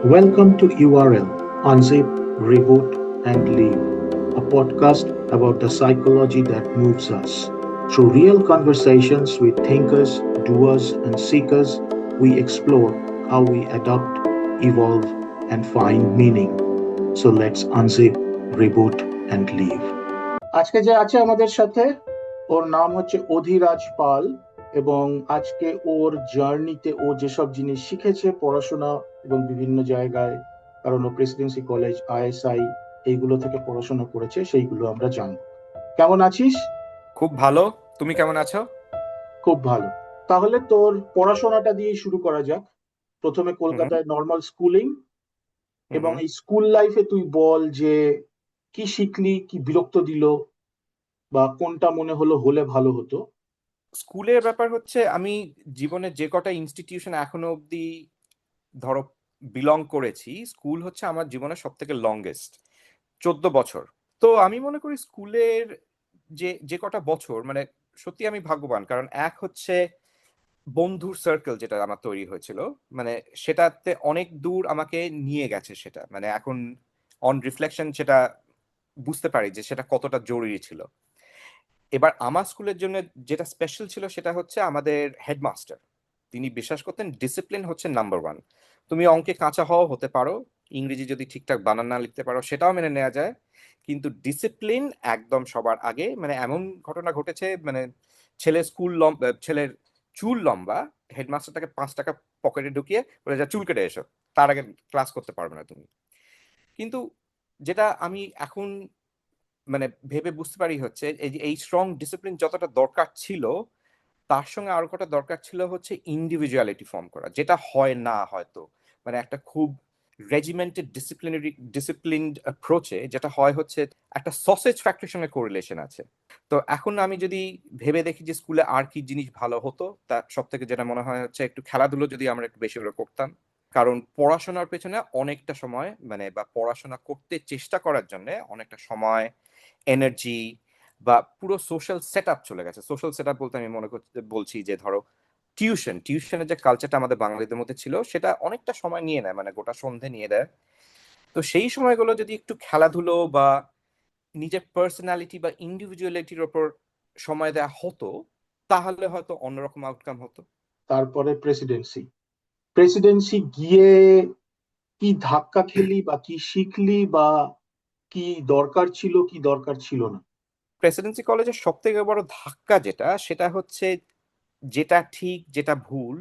Welcome to URL Unzip, Reboot, and Leave, a podcast about the psychology that moves us. Through real conversations with thinkers, doers, and seekers, we explore how we adapt, evolve, and find meaning. So let's unzip, reboot, and leave. আজকে যে আছে আমাদের সাথে ওর নাম হচ্ছে অধিরাজ পাল এবং আজকে ওর জার্নিতে ও যেসব জিনিস শিখেছে পড়াশোনা এবং বিভিন্ন জায়গায়, কারণ ও প্রেসিডেন্সি কলেজ, আইএসআই এইগুলো থেকে পড়াশোনা করেছে, সেইগুলো আমরা জানবো। কেমন আছিস? খুব ভালো। তুমি কেমন আছো? খুব ভালো। তাহলে তোর পড়াশোনাটা দিয়ে শুরু করা যাক। প্রথমে হুম কলকাতায় নর্মাল স্কুলিং, হুম এবং হুম। এই স্কুল লাইফে তুই বল যে কি শিখলি, কি বিরক্ত দিল, বা কোনটা মনে হলে ভালো হতো। স্কুলের ব্যাপার হচ্ছে, আমি জীবনে যে কটা ইনস্টিটিউশন এখনো অবধি ধরো বিলং করেছি, স্কুল হচ্ছে আমার জীবনের সব থেকে লংগেস্ট, 14 বছর। তো আমি মনে করি স্কুলের যে যে কটা বছর মানে সত্যি আমি ভাগ্যবান, কারণ এক হচ্ছে বন্ধুর সার্কেল যেটা আমার তৈরি হয়েছিল, মানে সেটাতে অনেক দূর আমাকে নিয়ে গেছে। সেটা মানে এখন অন রিফ্লেকশন সেটা বুঝতে পারি যে সেটা কতটা জরুরি ছিল। এবার আমার স্কুলের জন্য যেটা স্পেশাল ছিল সেটা হচ্ছে আমাদের হেডমাস্টার। তিনি বিশ্বাস করতেন ডিসিপ্লিন হচ্ছে নাম্বার ওয়ান। তুমি অঙ্কে কাঁচা হওয়া হতে পারো, ইংরেজি যদি ঠিকঠাক বানান না লিখতে পারো সেটাও মেনে নেওয়া যায়, কিন্তু ডিসিপ্লিন একদম সবার আগে। মানে এমন ঘটনা ঘটেছে, মানে ছেলের চুল লম্বা, হেডমাস্টার তাকে 5 টাকা পকেটে ঢুকিয়ে বলে, যা চুল কেটে এসো, তার আগে ক্লাস করতে পারবে না তুমি। কিন্তু যেটা আমি এখন মানে ভেবে বুঝতে পারি হচ্ছে এই যে এই স্ট্রং ডিসিপ্লিন যতটা দরকার ছিল, তার সঙ্গে আরো কটা দরকার ছিল হচ্ছে ইন্ডিভিজুয়ালিটি ফর্ম করা, যেটা হয় না হয়তো। মানে একটা খুব রেজিমেন্টেড ডিসিপ্লিনড অ্যাপ্রোচে যেটা হয় হচ্ছে একটা সসেজ ফ্যাক্টরির সঙ্গে কোরিলেশন আছে। তো এখন আমি যদি ভেবে দেখি যে স্কুলে আর কি জিনিস ভালো হতো, তা সব থেকে যেটা মনে হয় হচ্ছে একটু খেলাধুলো যদি আমরা একটু বেশি করে করতাম। কারণ পড়াশোনার পেছনে অনেকটা সময় মানে বা পড়াশোনা করতে চেষ্টা করার জন্য অনেকটা সময়, এনার্জি বা পুরো সোশ্যাল সেট আপ চলে গেছে। সোশ্যাল সেট আপ বলতে আমি বলছি যে ধরো টিউশনের যে কালচারটা আমাদের বাঙালিদের মধ্যে ছিল সেটা অনেকটা সময় নিয়ে নেয়, মানে গোটা সন্ধে নিয়ে দেয়। তো সেই সময়গুলো যদি একটু খেলাধুলো বা নিজের পার্সোনালিটি বা ইন্ডিভিজুয়ালিটির ওপর সময় দেওয়া হতো, তাহলে হয়তো অন্যরকম আউটকাম হতো। তারপরে প্রেসিডেন্সি, প্রেসিডেন্সি গিয়ে কি ধাক্কা খেলি বা কি শিখলি, বা কি দরকার ছিল কি দরকার ছিল না? প্রেসিডেন্সি কলেজের সব থেকে বড় ধাক্কা যেটা, সেটা হচ্ছে যেটা ঠিক যেটা ভুল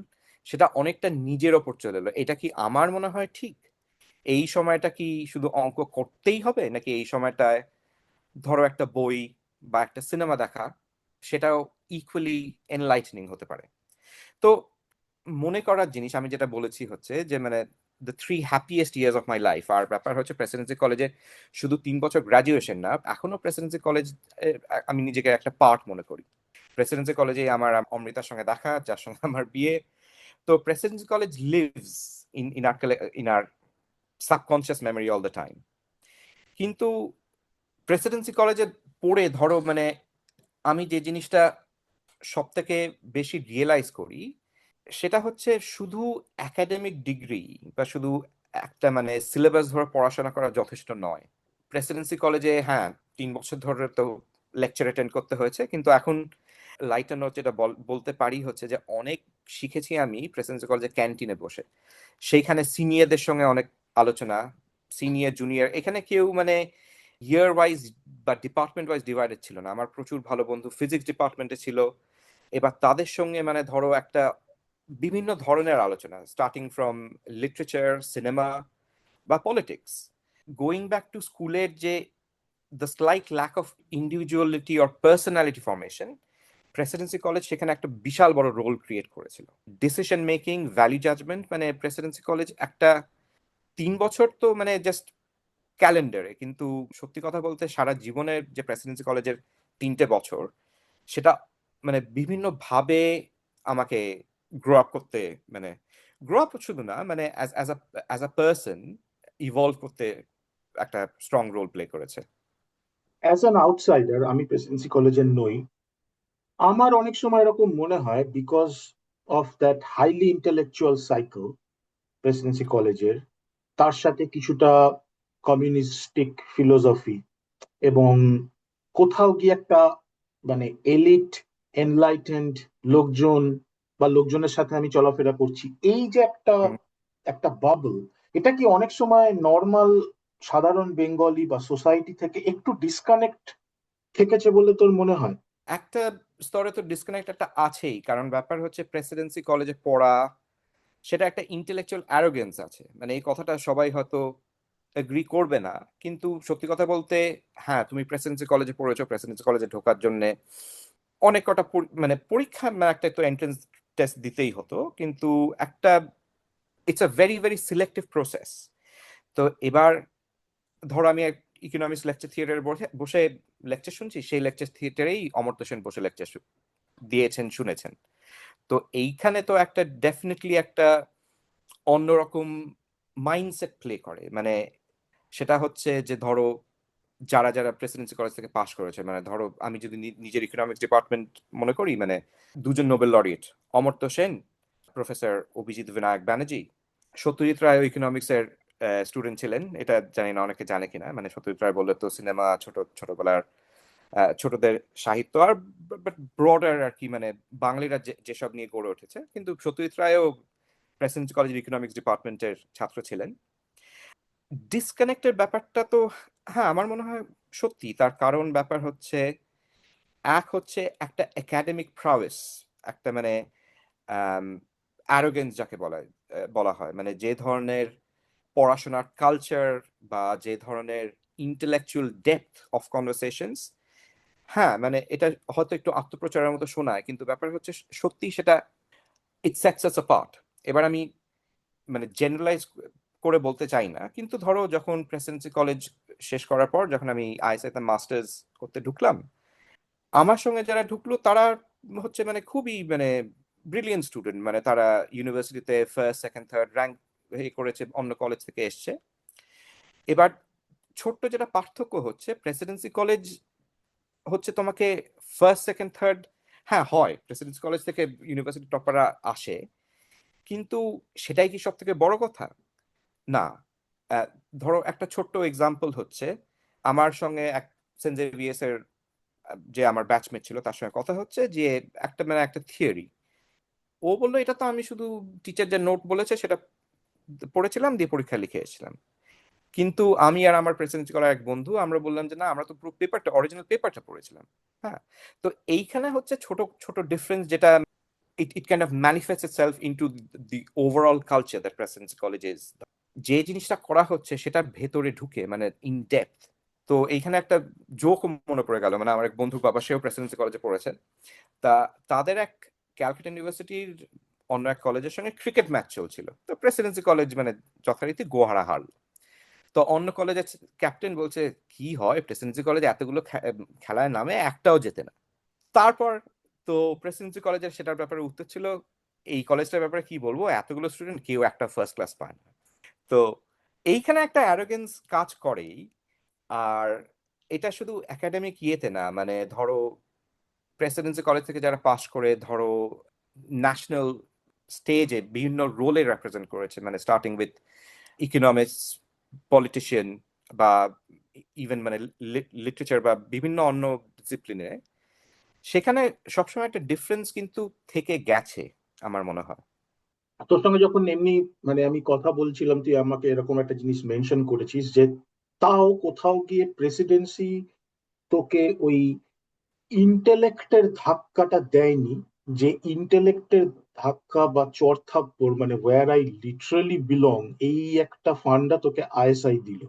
সেটা অনেকটা নিজের ওপর চলে এলো। এটা কি আমার মনে হয় ঠিক? এই সময়টা কি শুধু অঙ্ক করতেই হবে, নাকি এই সময়টায় ধরো একটা বই বা একটা সিনেমা দেখা সেটাও ইকুয়ালি এনলাইটেনিং হতে পারে। তো মনে করার জিনিস আমি যেটা বলেছি হচ্ছে যে মানে the 3 happiest years of my life. আর ব্যাপার হচ্ছে প্রেসিডেন্সি কলেজে শুধু 3 বছর গ্রাজুয়েশন না, এখনো প্রেসিডেন্সি কলেজ আমি নিজেকে একটা পার্ট মনে করি। প্রেসিডেন্সি কলেজে আমার অমৃতার সঙ্গে দেখা, যার সঙ্গে আমার বিয়ে। তো Presidency College lives in our subconscious memory all the time. কিন্তু প্রেসিডেন্সি কলেজে পড়ে ধরো মানে আমি যে জিনিসটা সব থেকে বেশি রিয়েলাইজ করি সেটা হচ্ছে শুধু একাডেমিক ডিগ্রি বা শুধু একটা মানে সিলেবাস ধরে পড়াশোনা করা যথেষ্ট নয়। প্রেসিডেন্সি কলেজে হ্যাঁ 3 বছর ধরে তো লেকচার অ্যাটেন্ড করতে হয়েছে, কিন্তু এখন লাইটার নোট যেটা বলতে পারি হচ্ছে যে অনেক শিখেছি আমি প্রেসিডেন্সি কলেজে ক্যান্টিনে বসে। সেইখানে সিনিয়রদের সঙ্গে অনেক আলোচনা, সিনিয়র জুনিয়র, এখানে কেউ মানে ইয়ার ওয়াইজ বা ডিপার্টমেন্ট ওয়াইজ ডিভাইডেড ছিল না। আমার প্রচুর ভালো বন্ধু ফিজিক্স ডিপার্টমেন্টে ছিল। এবার তাদের সঙ্গে মানে ধরো একটা বিভিন্ন ধরনের আলোচনা, স্টার্টিং ফ্রম লিটারেচার, সিনেমা বা পলিটিক্স। গোয়িং ব্যাক টু স্কুলের যে the slight lack of individuality or personality formation, Presidency College সেখানে একটা বিশাল বড় রোল ক্রিয়েট করেছিল। ডিসিশন মেকিং, ভ্যালু জাজমেন্ট, মানে প্রেসিডেন্সি কলেজ একটা 3 বছর তো মানে জাস্ট ক্যালেন্ডারে, কিন্তু সত্যি কথা বলতে সারা জীবনের যে প্রেসিডেন্সি কলেজের 3টে বছর, সেটা মানে বিভিন্ন ভাবে আমাকে গ্রো আপ করতে, মানে গ্রো আপ শুধু না মানে অ্যাজ আ পার্সন ইভলভ করতে একটা স্ট্রং রোল প্লে করেছে। অ্যাজ অ্যান আউটসাইডার, আমি প্রেসিডেন্সি কলেজের নই, আমার অনেক সময় এরকম মনে হয় because of that highly intellectual cycle Presidency কলেজের, তার সাথে কিছুটা কমিউনিস্টিক ফিলোসফি, এবং কোথাও গিয়ে একটা মানে এলিট এনলাইটেন্ড লোকজন বা লোকজনের সাথে আমি চলাফেরা করছি, এই যে একটা হুম। একটা বাবল, এটা কি অনেক সময় নর্মাল সাধারণ বেঙ্গলি বা সোসাইটি থেকে একটু ডিসকানেক্ট থেকেছে বলে তোর মনে হয়? একটা স্তরে তো ডিসকানেক্ট একটা আছেই, কারণ ব্যাপার হচ্ছে প্রেসিডেন্সি কলেজে পড়া সেটা একটা ইন্টেলেকচুয়াল অ্যারোগেন্স আছে, মানে এই কথাটা সবাই হয়তো এগ্রি করবে না, কিন্তু সত্যি কথা বলতে হ্যাঁ, তুমি প্রেসিডেন্সি কলেজে পড়েছো, প্রেসিডেন্সি কলেজে ঢোকার জন্য অনেক কটা মানে পরীক্ষা, মানে একটা তো এন্ট্রান্স টেস্ট দিতেই হতো, কিন্তু একটা it's a very very selective process. তো এবার ধরো আমি ইকোনমিক্স লেকচার থিয়েটারে বসে বসে লেকচার শুনছি, সেই লেকচার থিয়েটারেই অমর্ত্য সেন বসে লেকচার দিয়েছেন, শুনেছেন। তো এইখানে তো একটা ডেফিনেটলি একটা অন্যরকম মাইন্ডসেট প্লে করে, মানে সেটা হচ্ছে যে ধরো যারা যারা প্রেসিডেন্সি কলেজ থেকে পাশ করেছে, মানে ধরো আমি যদি নিজের ইকোনমিক্স ডিপার্টমেন্ট মনে করি, মানে দুজন Nobel laureate, Amartya Sen, professor Abhijit Binayak Banerjee. Satyajit Ray economics এর স্টুডেন্ট ছিলেন, এটা জানি না অনেকে জানে কিনা, মানে সত্যজিৎ রায় বললে তো সিনেমা, ছোটবেলার ছোটদের সাহিত্য আর ব্রডার আর কি, মানে বাঙালিরা যেসব নিয়ে গড়ে উঠেছে, কিন্তু সত্যজিৎ রায়ও প্রেসিডেন্সি কলেজের ইকোনমিক্স ডিপার্টমেন্টের ছাত্র ছিলেন। ডিসকানেক্টের ব্যাপারটা তো হ্যাঁ আমার মনে হয় সত্যি, তার কারণ ব্যাপার হচ্ছে এক হচ্ছে একটা একাডেমিক প্রাউয়েস, একটা মানে অ্যারোগেন্স যাকে বলা হয়, মানে যে ধরনের পড়াশোনার কালচার বা যে ধরনের ইন্টেলেকচুয়াল ডেপথ অফ কনভারসেশনস, হ্যাঁ মানে এটা হয়তো একটু আত্মপ্রচারের মতো শোনায়, কিন্তু ব্যাপার হচ্ছে সত্যি সেটা ইট সেটস আস অ্যাপার্ট। এবার আমি মানে জেনারেলাইজ করে বলতে চাই না, কিন্তু ধরো যখন প্রেসিডেন্সি কলেজ শেষ করার পর যখন আমি আইএসআইতে মাস্টার্স করতে ঢুকলাম, আমার সঙ্গে যারা ঢুকলো তারা হচ্ছে মানে খুবই মানে ব্রিলিয়েন্ট স্টুডেন্ট, মানে তারা ইউনিভার্সিটিতে ফার্স্ট সেকেন্ড থার্ড র্যাঙ্ক করেছে, অন্য কলেজ থেকে এসছে। এবার ছোট্ট যেটা পার্থক্য হচ্ছে, প্রেসিডেন্সি কলেজ হচ্ছে তোমাকে ফার্স্ট সেকেন্ড থার্ড, হ্যাঁ হয়, প্রেসিডেন্সি কলেজ থেকে ইউনিভার্সিটি টপাররা আসে, কিন্তু সেটাই কি সব থেকে বড় কথা? না। আহ, ধরো একটা ছোট্ট এক্সাম্পল হচ্ছে, আমার সঙ্গে এক সেন্ট জেভিয়ার্স এর যে আমার ব্যাচমেট ছিল তার সঙ্গে কথা হচ্ছে যে একটা মানে একটা থিওরি, ও বললো এটা তো আমি শুধু টিচার যে নোট বলেছে সেটা পড়েছিলাম, দিয়ে পরীক্ষা লিখে এসেছিলাম। কিন্তু আমি আর আমার প্রেসিডেন্সি করার এক বন্ধু আমরা বললাম যে না, আমরা তো পুরো পেপারটা, অরিজিনাল পেপারটা পড়েছিলাম। হ্যাঁ। তো এইখানে হচ্ছে ছোট ছোট ডিফারেন্স, যেটা it kind of manifests itself into the overall culture that presidency college is. যে জিনিসটা করা হচ্ছে সেটার ভেতরে ঢুকে মানে ইন ডেপথ। তো এইখানে একটা জোক মনে পড়ে গেল, মানে আমার এক বন্ধুর বাবা, সেও প্রেসিডেন্সি কলেজে পড়েছেন। তা তাদের এক ক্যালকাটা ইউনিভার্সিটির অন্য এক কলেজের সঙ্গে ক্রিকেট ম্যাচ চলছিল, তো প্রেসিডেন্সি কলেজ মানে যথারীতি গোহারা হারল। তো অন্য কলেজের ক্যাপ্টেন বলছে কি হয়, প্রেসিডেন্সি কলেজে এতগুলো খেলায় নামে একটাও জেতে না। তারপর তো প্রেসিডেন্সি কলেজের সেটার ব্যাপারে উত্তর ছিল, এই কলেজটার ব্যাপারে কি বলবো, এতগুলো স্টুডেন্ট কেউ একটা ফার্স্ট ক্লাস পায় না। তো এইখানে একটা অ্যারোগেন্স কাজ করেই। আর এটা শুধু একাডেমিক ইয়েতে না, মানে ধরো প্রেসিডেন্সি কলেজ থেকে যারা পাশ করে ধরো ন্যাশনাল স্টেজে বিভিন্ন রোলে রেপ্রেজেন্ট করেছে, মানে স্টার্টিং উইথ ইকোনমিক্স, পলিটিশিয়ান, বা ইভেন মানে লিটারেচার বা বিভিন্ন অন্য ডিসিপ্লিনে, সেখানে সবসময় একটা ডিফারেন্স কিন্তু থেকে গেছে আমার মনে হয়। তোর সঙ্গে যখন এমনি মানে আমি কথা বলছিলাম, তুই আমাকে এরকম একটা জিনিস মেনশন করেছিস যে তাও কোথাও গিয়ে প্রেসিডেন্সি তোকে ওই ইন্টেলেক্টের ধাক্কাটা দেয়নি, যে ইন্টেলেক্টের ধাক্কা বা চড়থাপ্পড়, মানে ওয়্যার আই লিটারালি বিলং, এই একটা ফান্ডা তোকে আইএসআই দিল,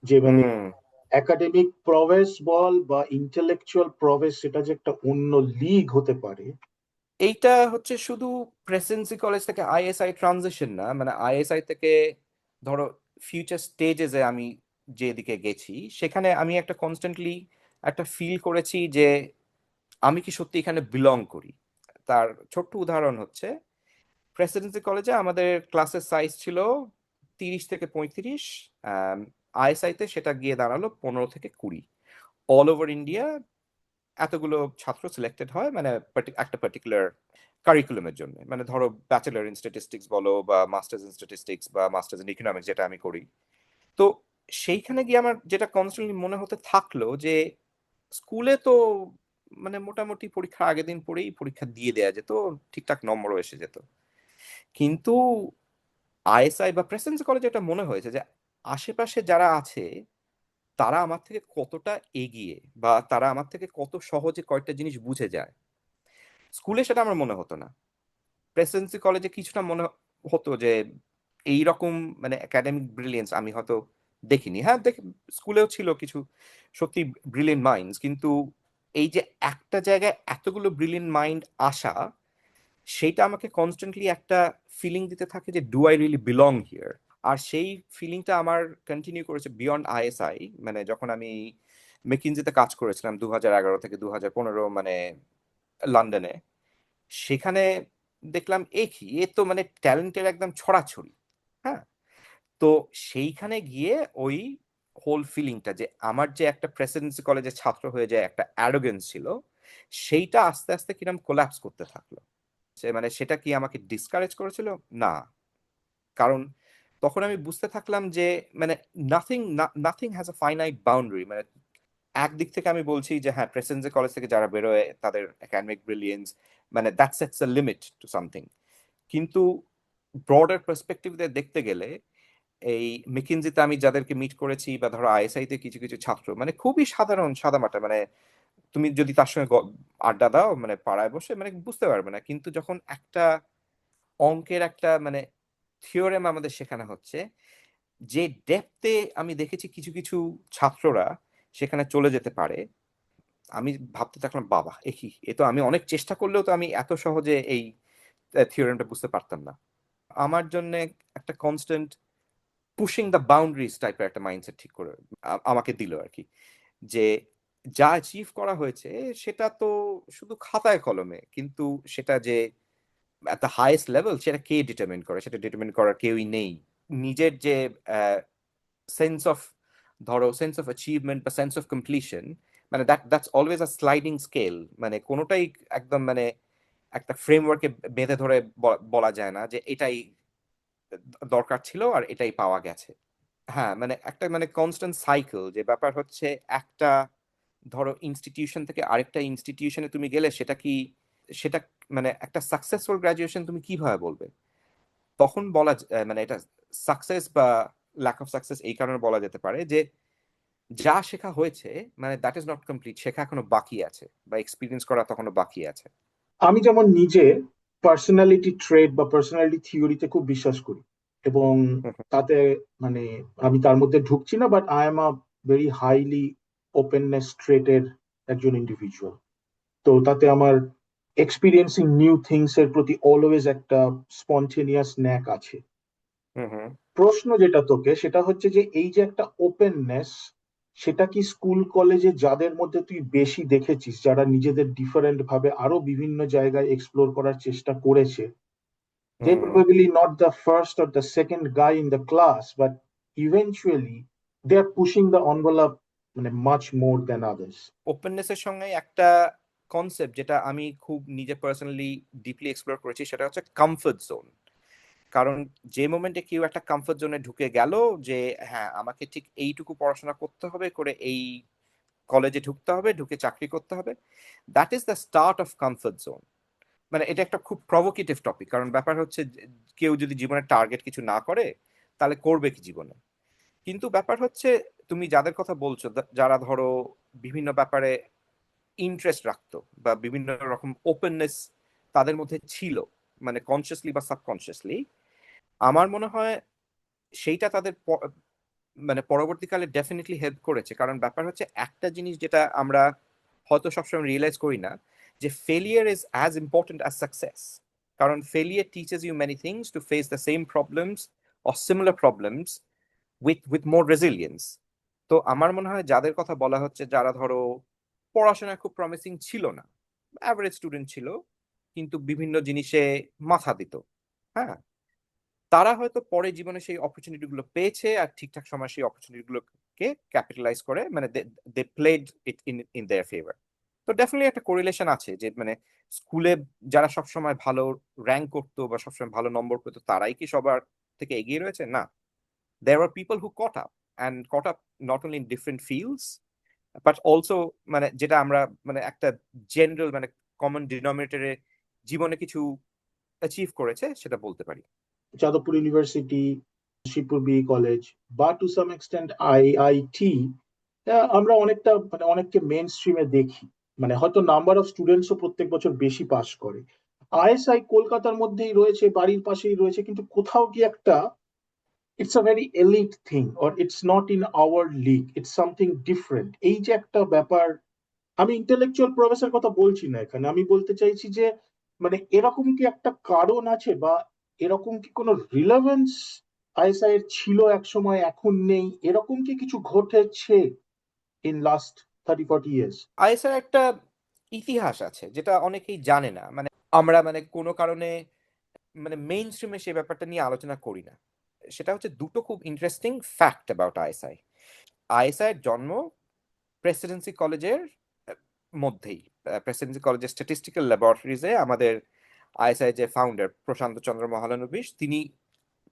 যে মানে হুম। একাডেমিক প্রভেস বল বা ইন্টেলেকচুয়াল প্রভেস, সেটা যে একটা অন্য লিগ হতে পারে। এইটা হচ্ছে শুধু প্রেসিডেন্সি কলেজ থেকে আইএসআই ট্রানজিশন না, মানে আইএসআই থেকে ধরো ফিউচার স্টেজেসে আমি যেদিকে গেছি, সেখানে আমি একটা কনস্ট্যান্টলি একটা ফিল করেছি যে আমি কি সত্যি এখানে বিলং করি। তার ছোট্ট উদাহরণ হচ্ছে, প্রেসিডেন্সি কলেজে আমাদের ক্লাসের সাইজ ছিল 30 থেকে 35, আইএসআই তে সেটা গিয়ে দাঁড়ালো 15 থেকে 20। অল ওভার ইন্ডিয়া এতগুলো ছাত্র সিলেক্টেড হয় মানে একটা পার্টিকুলার কারিকুলামের জন্য, মানে ধরো ব্যাচেলর ইন স্ট্যাটিস্টিক্স বলো বা মাস্টার্স ইন স্ট্যাটিস্টিক্স বা মাস্টার্স ইন ইকোনমিক্স, যেটা আমি করি। তো সেইখানে গিয়ে আমার যেটা কনস্ট্যান্টলি মনে হতে থাকলো যে স্কুলে তো মানে মোটামুটি পরীক্ষার আগের দিন পরেই পরীক্ষা দিয়ে দেয়া যেত, ঠিকঠাক নম্বরও এসে যেত। কিন্তু আইএসআই বা প্রেসিডেন্সি কলেজে এটা মনে হয়েছে যে আশেপাশে যারা আছে তারা আমার থেকে কতটা এগিয়ে, বা তারা আমার থেকে কত সহজে কয়েকটা জিনিস বুঝে যায়। স্কুলে সেটা আমার মনে হতো না। প্রেসিডেন্সি কলেজে কিছুটা মনে হতো যে এইরকম মানে একাডেমিক ব্রিলিয়েন্স আমি হয়তো দেখিনি। হ্যাঁ, স্কুলেও ছিল কিছু সত্যি ব্রিলিয়েন্ট মাইন্ডস, কিন্তু এই যে একটা জায়গায় এতগুলো ব্রিলিয়েন্ট মাইন্ড আসা, সেইটা আমাকে কনস্ট্যান্টলি একটা ফিলিং দিতে থাকে যে do I really belong here. আর সেই ফিলিংটা আমার কন্টিনিউ করেছে বিয়ন্ড আইএসআই, মানে যখন আমি মেকিনজিতে কাজ করেছিলাম 2011 থেকে 2015, মানে লন্ডনে। সেখানে দেখলাম কি এ তো মানে ট্যালেন্টের একদম ছড়াছড়ি। হ্যাঁ, তো সেইখানে গিয়ে ওই হোল ফিলিংটা যে আমার যে একটা প্রেসিডেন্সি কলেজের ছাত্র হয়ে যায় একটা অ্যারোগেন্স ছিল, সেইটা আস্তে আস্তে কিরম কোল্যাপস করতে থাকলো। মানে সেটা কি আমাকে ডিসকারেজ করেছিল? না, কারণ তখন আমি বুঝতে থাকলাম যে মানে nothing nothing has a finite boundary. মানে একদিক থেকে আমি বলছি যে হ্যাঁ, প্রেসিডেন্সি কলেজ থেকে যারা বেরোয় তাদের একাডেমিক ব্রিলিয়েন্স মানে that sets a limit to something. কিন্তু ব্রডার পার্সপেক্টিভ দিয়ে দেখতে গেলে এই মেকিনজিতে আমি যাদেরকে মিট করেছি বা ধরো আইএসআই তে কিছু কিছু ছাত্র মানে খুবই সাধারণ সাদামাটা, মানে তুমি যদি তার সঙ্গে আড্ডা দাও মানে পাড়ায় বসে মানে বুঝতে পারবে না, কিন্তু যখন একটা অঙ্কের একটা মানে থিওরেম আমাদের শেখানো হচ্ছে, যে ডেপথে আমি দেখেছি কিছু কিছু ছাত্ররা সেখানে চলে যেতে পারে, আমি ভাবতে থাকলাম বাবা এ তো আমি অনেক চেষ্টা করলেও তো আমি এত সহজে এই থিওরেমটা বুঝতে পারতাম না। আমার জন্য একটা কনস্ট্যান্ট পুশিং দ্য বাউন্ডারিজ টাইপের একটা মাইন্ডসেট ঠিক করে আমাকে দিল আর কি, যে যা অ্যাচিভ করা হয়েছে সেটা তো শুধু খাতায় কলমে, কিন্তু সেটা যে এট দ্য হাইয়েস্ট লেভেল সেটা কে ডিটারমিন করে? সেটা ডিটারমিন করার কেউই নেই। নিজের যে সেন্স অফ, ধরো সেন্স অফ অ্যাচিভমেন্ট বা সেন্স অফ কমপ্লিশন, মানে that's always a sliding scale. মানে কোনোটাই একদম মানে একটা ফ্রেমওয়ার্কে বেঁধে ধরে বলা যায় না যে এটাই দরকার ছিল আর এটাই পাওয়া গেছে। হ্যাঁ, মানে একটা মানে কনস্ট্যান্ট সাইকেল, যে ব্যাপার হচ্ছে একটা ধরো ইনস্টিটিউশন থেকে আরেকটা ইনস্টিটিউশনে তুমি গেলে সেটা কি, সেটা মানে একটা সাকসেসফুল গ্রাজুয়েশন তুমি কিভাবে বলবে? তখন মানে এটা সাকসেস বা ল্যাক অফ সাকসেস এই কারণে বলা যেতে পারে যে যা শেখা হয়েছে মানে দ্যাট ইজ নট কমপ্লিট, শেখা এখনো বাকি আছে বা এক্সপিরিয়েন্স করা তখনো বাকি আছে। আমি যেমন নিজে পার্সোনালিটি ট্রেড বা পার্সোনালিটি থিওরিতে খুব বিশ্বাস করি, এবং হুম, তাতে মানে আমি তার মধ্যে ঢুকছি না, but I am a very highly openness ট্রেটের একজন ইন্ডিভিজুয়াল। তো তাতে আমার এক্সপিরিয়েন্সিং নিউ থিংস এর প্রতি অলওয়েজ একটা স্পন্টেনিয়াস ন্যাক আছে। হুম, হুম। প্রশ্ন যেটা তোকে সেটা হচ্ছে যে এই যে একটা ওপেননেস, সেটা কি স্কুল কলেজে যাদের মধ্যে তুই বেশি দেখেছিস, যারা নিজেদের ডিফারেন্ট ভাবে আরো বিভিন্ন জায়গায় এক্সপ্লোর করার চেষ্টা করেছে, they hmm. probably not the first or the second guy in the class, but eventually they are pushing the envelope মানে much more than others. ওপেননেসের সঙ্গে একটা কনসেপ্ট যেটা আমি খুব নিজে পার্সোনালি ডিপলি এক্সপ্লোর করেছি সেটা হচ্ছে কমফর্ট জোন। কারণ যে মোমেন্টে কেউ একটা কমফর্ট জোনে ঢুকে গেল যে হ্যাঁ আমাকে ঠিক এইটুকু পড়াশোনা করতে হবে, করে এই কলেজে ঢুকতে হবে, ঢুকে চাকরি করতে হবে, that is the start of comfort zone. মানে এটা একটা খুব প্রভোকেটিভ টপিক, কারণ ব্যাপার হচ্ছে কেউ যদি জীবনের টার্গেট কিছু না করে তাহলে করবে কি জীবনে? কিন্তু ব্যাপার হচ্ছে তুমি যাদের কথা বলছো যারা ধরো বিভিন্ন ব্যাপারে ইন্টারেস্ট রাখতো বা বিভিন্ন রকম ওপেননেস তাদের মধ্যে ছিল, মানে কনসিয়াসলি বা সাবকনসিয়াসলি, আমার মনে হয় সেইটা তাদের মানে পরবর্তীকালে ডেফিনেটলি হেল্প করেছে। কারণ ব্যাপার হচ্ছে একটা জিনিস যেটা আমরা হয়তো সবসময় রিয়েলাইজ করি না, যে failure is as important as success. কারণ failure teaches you many things to face the same problems or similar problems with more resilience. তো আমার মনে হয় যাদের কথা বলা হচ্ছে, যারা ধরো পড়াশোনায় খুব প্রমিসিং ছিল না, অ্যাভারেজ স্টুডেন্ট ছিল, কিন্তু বিভিন্ন জিনিসে মাথা দিত, হ্যাঁ, তারা হয়তো পরে জীবনে সেই অপরচুনিটি গুলো পেয়েছে আর ঠিকঠাক সময় সেই অপরচুনিটি গুলোকে ক্যাপিটালাইজ করে, মানে they played it in their favour. তো ডেফিনেটলি একটা কোরিলেশন আছে যে মানে স্কুলে যারা সবসময় ভালো র্যাঙ্ক করতো বা সবসময় ভালো নম্বর পেতো তারাই কি সবার থেকে এগিয়ে রয়েছে? না, there were people who caught up and caught up not only in different fields but also মানে যেটা আমরা মানে একটা জেনারেল মানে কমন ডিনোমিনেটরে জীবনে কিছু অ্যাচিভ করেছে সেটা বলতে পারি। Jadavpur university, Shibpur B college বা টু সাম এক্সটেন্ট আইআইটি, আমরা অনেকটা মানে অনেককে মেন স্ট্রিমে দেখি, মানে হয়তো নাম্বার অফ স্টুডেন্টসও প্রত্যেক বছর বেশি পাস করে। আইএসআই কলকাতার মধ্যেই রয়েছে, বাড়ির পাশেই রয়েছে, কিন্তু কোথাও কি একটা it's a very elite thing or it's not in our league, it's something different. এই যে একটা ব্যাপার, আমি ইন্টেলেকচুয়াল প্রফেসর কথা বলছি না এখানে, আমি বলতে চাইছি যে মানে এরকম কি একটা কারণ আছে, বা এরকম কি কোনো রিলেভেন্স আইএসআই এর ছিল এক সময় এখন নেই, এরকম কি কিছু ঘটেছে ইন লাস্ট 30-40 ইয়ার্স? আইএসআর একটা ইতিহাস আছে যেটা অনেকেই জানে না, মানে আমরা মানে কোনো কারণে মানে মেইন স্ট্রিমে সেই ব্যাপারটা নিয়ে আলোচনা করি না। সেটা হচ্ছে দুটো খুব interesting fact about ISI. ISI এর জন্ম প্রেসিডেন্সি কলেজের মধ্যেই, প্রেসিডেন্সি কলেজের স্ট্যাটিস্টিক্যাল ল্যাবরেটরিজে আমাদের আইএসআই যে ফাউন্ডার প্রশান্ত চন্দ্র মহালানবিশ তিনি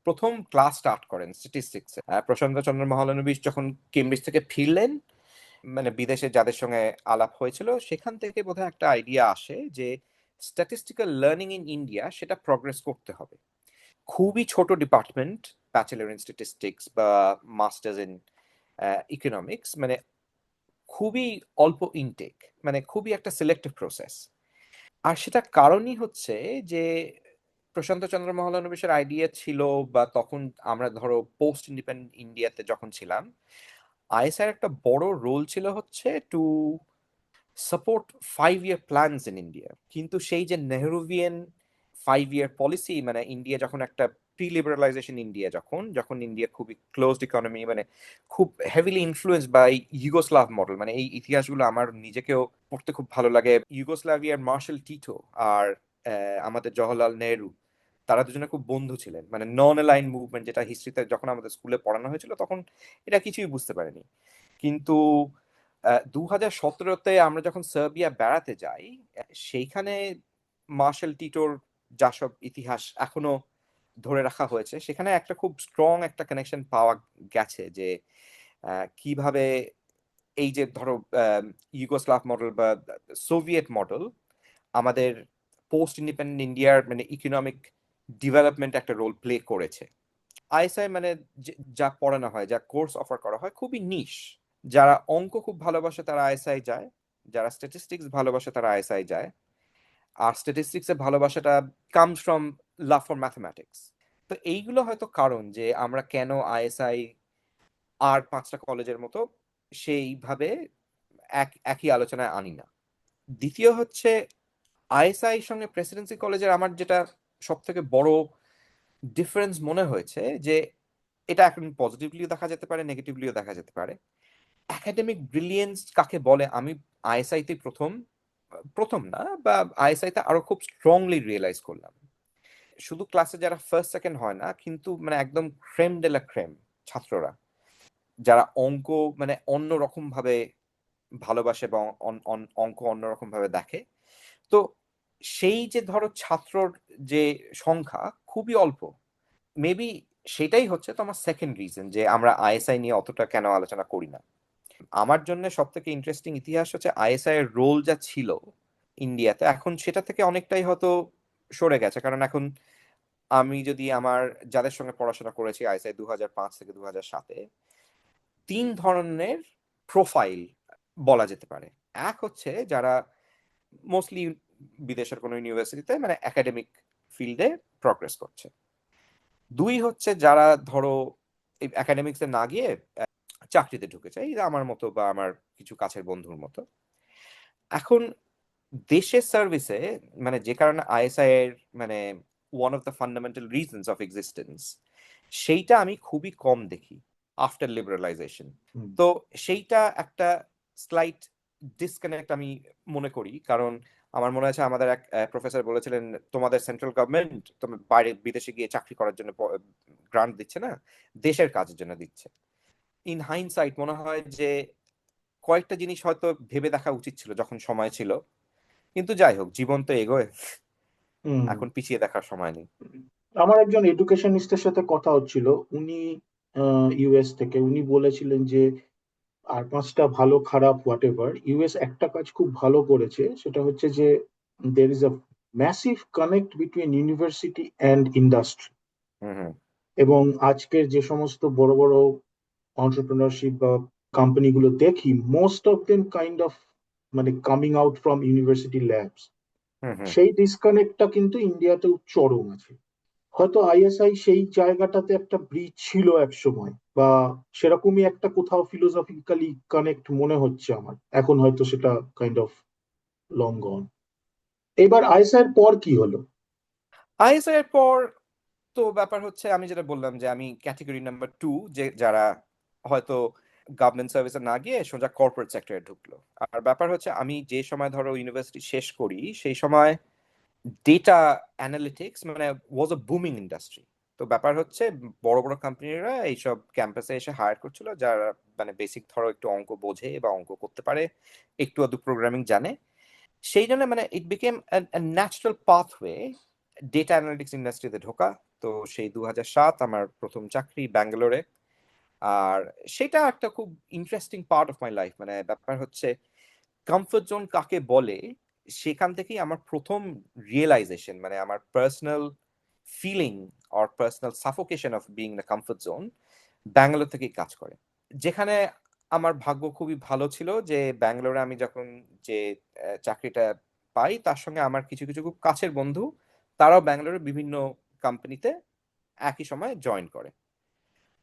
প্রথম ক্লাস স্টার্ট করেন স্ট্যাটিস্টিক্সে। প্রশান্ত চন্দ্র মহালানবিশ যখন কেমব্রিজ থেকে ফিরলেন, মানে বিদেশে যাদের সঙ্গে আলাপ হয়েছিল সেখান থেকে বোধহয় একটা আইডিয়া আসে যে স্ট্যাটিস্টিক্যাল লার্নিং ইন ইন্ডিয়া সেটা প্রগ্রেস করতে হবে। খুবই ছোট ডিপার্টমেন্ট, ব্যাচেলর ইন স্ট্যাটিস্টিক্স বা মাস্টার্স ইন ইকোনমিক্স, মানে খুবই অল্প ইনটেক, মানে খুবই একটা সিলেক্টিভ প্রসেস। আর সেটার কারণই হচ্ছে যে প্রশান্ত চন্দ্র মহলানবিশের আইডিয়া ছিল, বা তখন আমরা ধরো পোস্ট ইন্ডিপেন্ডেন্ট ইন্ডিয়াতে যখন ছিলাম, আইএসআর একটা বড় রোল ছিল হচ্ছে to support 5 year plans in India. কিন্তু সেই যে নেহরুভিয়ান 5 ইয়ার পলিসি, মানে ইন্ডিয়া যখন একটা প্রি লিবারালাইজেশন ইন্ডিয়া, যখন যখন ইন্ডিয়া খুবই ক্লোজড ইকোনমি, মানে খুব হেভিলি ইনফ্লুয়েন্স বাই ইউগোস্লাভ মডেল, মানে এই ইতিহাসগুলো আমার নিজেকেও পড়তে খুব ভালো লাগে। ইউগোস্লাভিয়ার মার্শাল টিটো আর আমাদের জওহরলাল নেহরু, তারা দুজনে খুব বন্ধু ছিলেন। মানে নন অ্যালাইন মুভমেন্ট, যেটা হিস্ট্রিতে যখন আমাদের স্কুলে পড়ানো হয়েছিল তখন এটা কিছুই বুঝতে পারেনি। কিন্তু 2017-তে আমরা যখন সার্বিয়া বেড়াতে যাই, সেইখানে মার্শাল টিটোর যা সব ইতিহাস এখনো ধরে রাখা হয়েছে, সেখানে একটা খুব স্ট্রং একটা কানেকশন পাওয়া গেছে যে কিভাবে এই যে ধরো ইউগোস্লাভ মডেল বা সোভিয়েত মডেল আমাদের পোস্ট ইন্ডিপেন্ডেন্ট ইন্ডিয়ার মানে ইকোনমিক ডেভেলপমেন্ট একটা রোল প্লে করেছে। আইএসআই মানে যা পড়ানো হয়, যা কোর্স অফার করা হয় খুবই নিশ। যারা অঙ্ক খুব ভালোবাসে তারা আইএসআই যায়, যারা স্ট্যাটিস্টিক্স ভালোবাসে তারা আইএসআই যায়। আর স্ট্যাটিস্টিক্স এর ভালোবাসাটা comes from love for mathematics. তো এইগুলো হয়তো কারণ যে আমরা কেন আইএসআই আর 5টা কলেজের মতো সেইভাবে একই আলোচনায় আনি না। দ্বিতীয় হচ্ছে আইএসআই সঙ্গে প্রেসিডেন্সি কলেজের আমার যেটা সব থেকে বড় ডিফারেন্স মনে হয়েছে যে এটা এখন পজিটিভলিও দেখা যেতে পারে, নেগেটিভলিও দেখা যেতে পারে। একাডেমিক ব্রিলিয়েন্স কাকে বলে আমি আইএসআই তে প্রথম প্রথম না, বা আইএসআই তে আরো খুব স্ট্রংলি রিয়েলাইজ করলাম। শুধু ক্লাসে যারা ফার্স্ট সেকেন্ড হয় না, কিন্তু মানে একদম ক্রেম ডে লা ক্রেম ছাত্ররা, যারা অঙ্ক মানে অন্যরকম ভাবে ভালোবাসে এবং অঙ্ক অন্যরকম ভাবে দেখে। তো সেই যে ধরো ছাত্রর যে সংখ্যা খুবই অল্প, মেবি সেটাই হচ্ছে তো আমার সেকেন্ড রিজন যে আমরা আইএসআই নিয়ে অতটা কেন আলোচনা করি না। আমার জন্য সব থেকে ইন্টারেস্টিং ইতিহাস হচ্ছে আইএসআই এর রোল যা ছিল ইন্ডিয়াতে, এখন সেটা থেকে অনেকটাই হয়তো সরে গেছে। কারণ এখন আমি যদি আমার যাদের সঙ্গে পড়াশোনা করেছি আইএসআই 2005 থেকে 2007-এ, 3 ধরনের প্রোফাইল বলা যেতে পারে। এক হচ্ছে যারা মোস্টলি বিদেশের কোনো ইউনিভার্সিটিতে মানে একাডেমিক ফিল্ডে প্রগ্রেস করছে। 2 হচ্ছে যারা ধরো এই একাডেমিক্সে না গিয়ে চাকরিতে ঢুকেছে, এই আমার মতো বা আমার কিছু কাছের বন্ধুর মতো। এখন দেশের সার্ভিসে মানে যে কারণে আইএসআই এর মানে one of the fundamental reasons of existence, সেইটা আমি খুবই কম দেখি আফটার লিবারালাইজেশন। তো সেইটা একটা স্লাইট ডিসকানেক্ট আমি মনে করি। কারণ আমার মনে আছে আমাদের এক প্রফেসর বলেছিলেন, তোমাদের সেন্ট্রাল গভর্নমেন্ট তোমার বাইরে বিদেশে গিয়ে চাকরি করার জন্য গ্রান্ট দিচ্ছে না, দেশের কাজের জন্য দিচ্ছে। ইন হাইন্ডসাইট মনে হয় যে কয়েকটা জিনিস হয়তো ভেবে দেখা উচিত ছিল যখন সময় ছিল, কিন্তু যাই হোক, জীবন তো এগোয়, হুম। এখন পিছিয়ে দেখার সময় নেই। আমার একজন এডুকেশনিস্টের সাথে কথা হচ্ছিল, উনি ইউএস থেকে, উনি বলেছিলেন যে আর পাঁচটা ভালো খারাপ হোয়াট এভার, ইউএস একটা কাজ খুব ভালো করেছে, সেটা হচ্ছে যে there is a massive connect between university and industry. Hmm hmm এবং আজকের যে সমস্ত বড় বড় অন্টারপ্রেনারশিপ বা কোম্পানিগুলো দেখি, most of them kind of মানে coming out from university labs. Hmm hmm সেই ডিসকানেক্টটা কিন্তু ইন্ডিয়াতেও চরম আছে। হয়তো আইএসআই সেই জায়গাটাতে একটা ব্রিজ ছিল এক সময়, বা সেরকমই একটা কোথাও ফিলোসফিক্যালি কানেক্ট মনে হচ্ছে আমার, এখন হয়তো সেটা কাইন্ড অফ লং গন। এবার আইএসআই এর পর কি হলো? আইএসআই এর পর তো ব্যাপার হচ্ছে, আমি যেটা বললাম যে আমি ক্যাটেগরি নাম্বার 2, যে যারা হয়তো গভর্নমেন্ট সার্ভিসে না গিয়ে সোজা কর্পোরেট সেক্টরে ঢুকলো। আর ব্যাপার হচ্ছে, আমি যে সময় ধরো ইউনিভার্সিটি শেষ করি সেই সময় ডেটা অ্যানালিটিক্স মানে ওয়াজ আ বুমিং ইন্ডাস্ট্রি। তো ব্যাপার হচ্ছে, বড় বড় কোম্পানিরা এইসব ক্যাম্পাসে এসে হায়ার করছিল যারা মানে বেসিক ধরো একটু অঙ্ক বোঝে বা অঙ্ক করতে পারে, একটু আধটু প্রোগ্রামিং জানে। সেই জন্য মানে ইট became natural pathway data analytics ইন্ডাস্ট্রিতে ঢোকা। তো সেই 2007 আমার প্রথম চাকরি ব্যাঙ্গালোরে। আর সেটা একটা খুব interesting part of my life. মানে ব্যাপার হচ্ছে, কমফোর্ট জোন কাকে বলে, সেখান থেকেই আমার প্রথম রিয়েলাইজেশন, মানে আমার personal feeling or personal suffocation of being the comfort zone Bangalore থেকেই কাজ করে। যেখানে আমার ভাগ্য খুবই ভালো ছিল যে ব্যাঙ্গালোরে আমি যখন যে চাকরিটা পাই, তার সঙ্গে আমার কিছু কিছু খুব কাছের বন্ধু, তারাও ব্যাঙ্গালোরের বিভিন্ন কোম্পানিতে একই সময় জয়েন করে।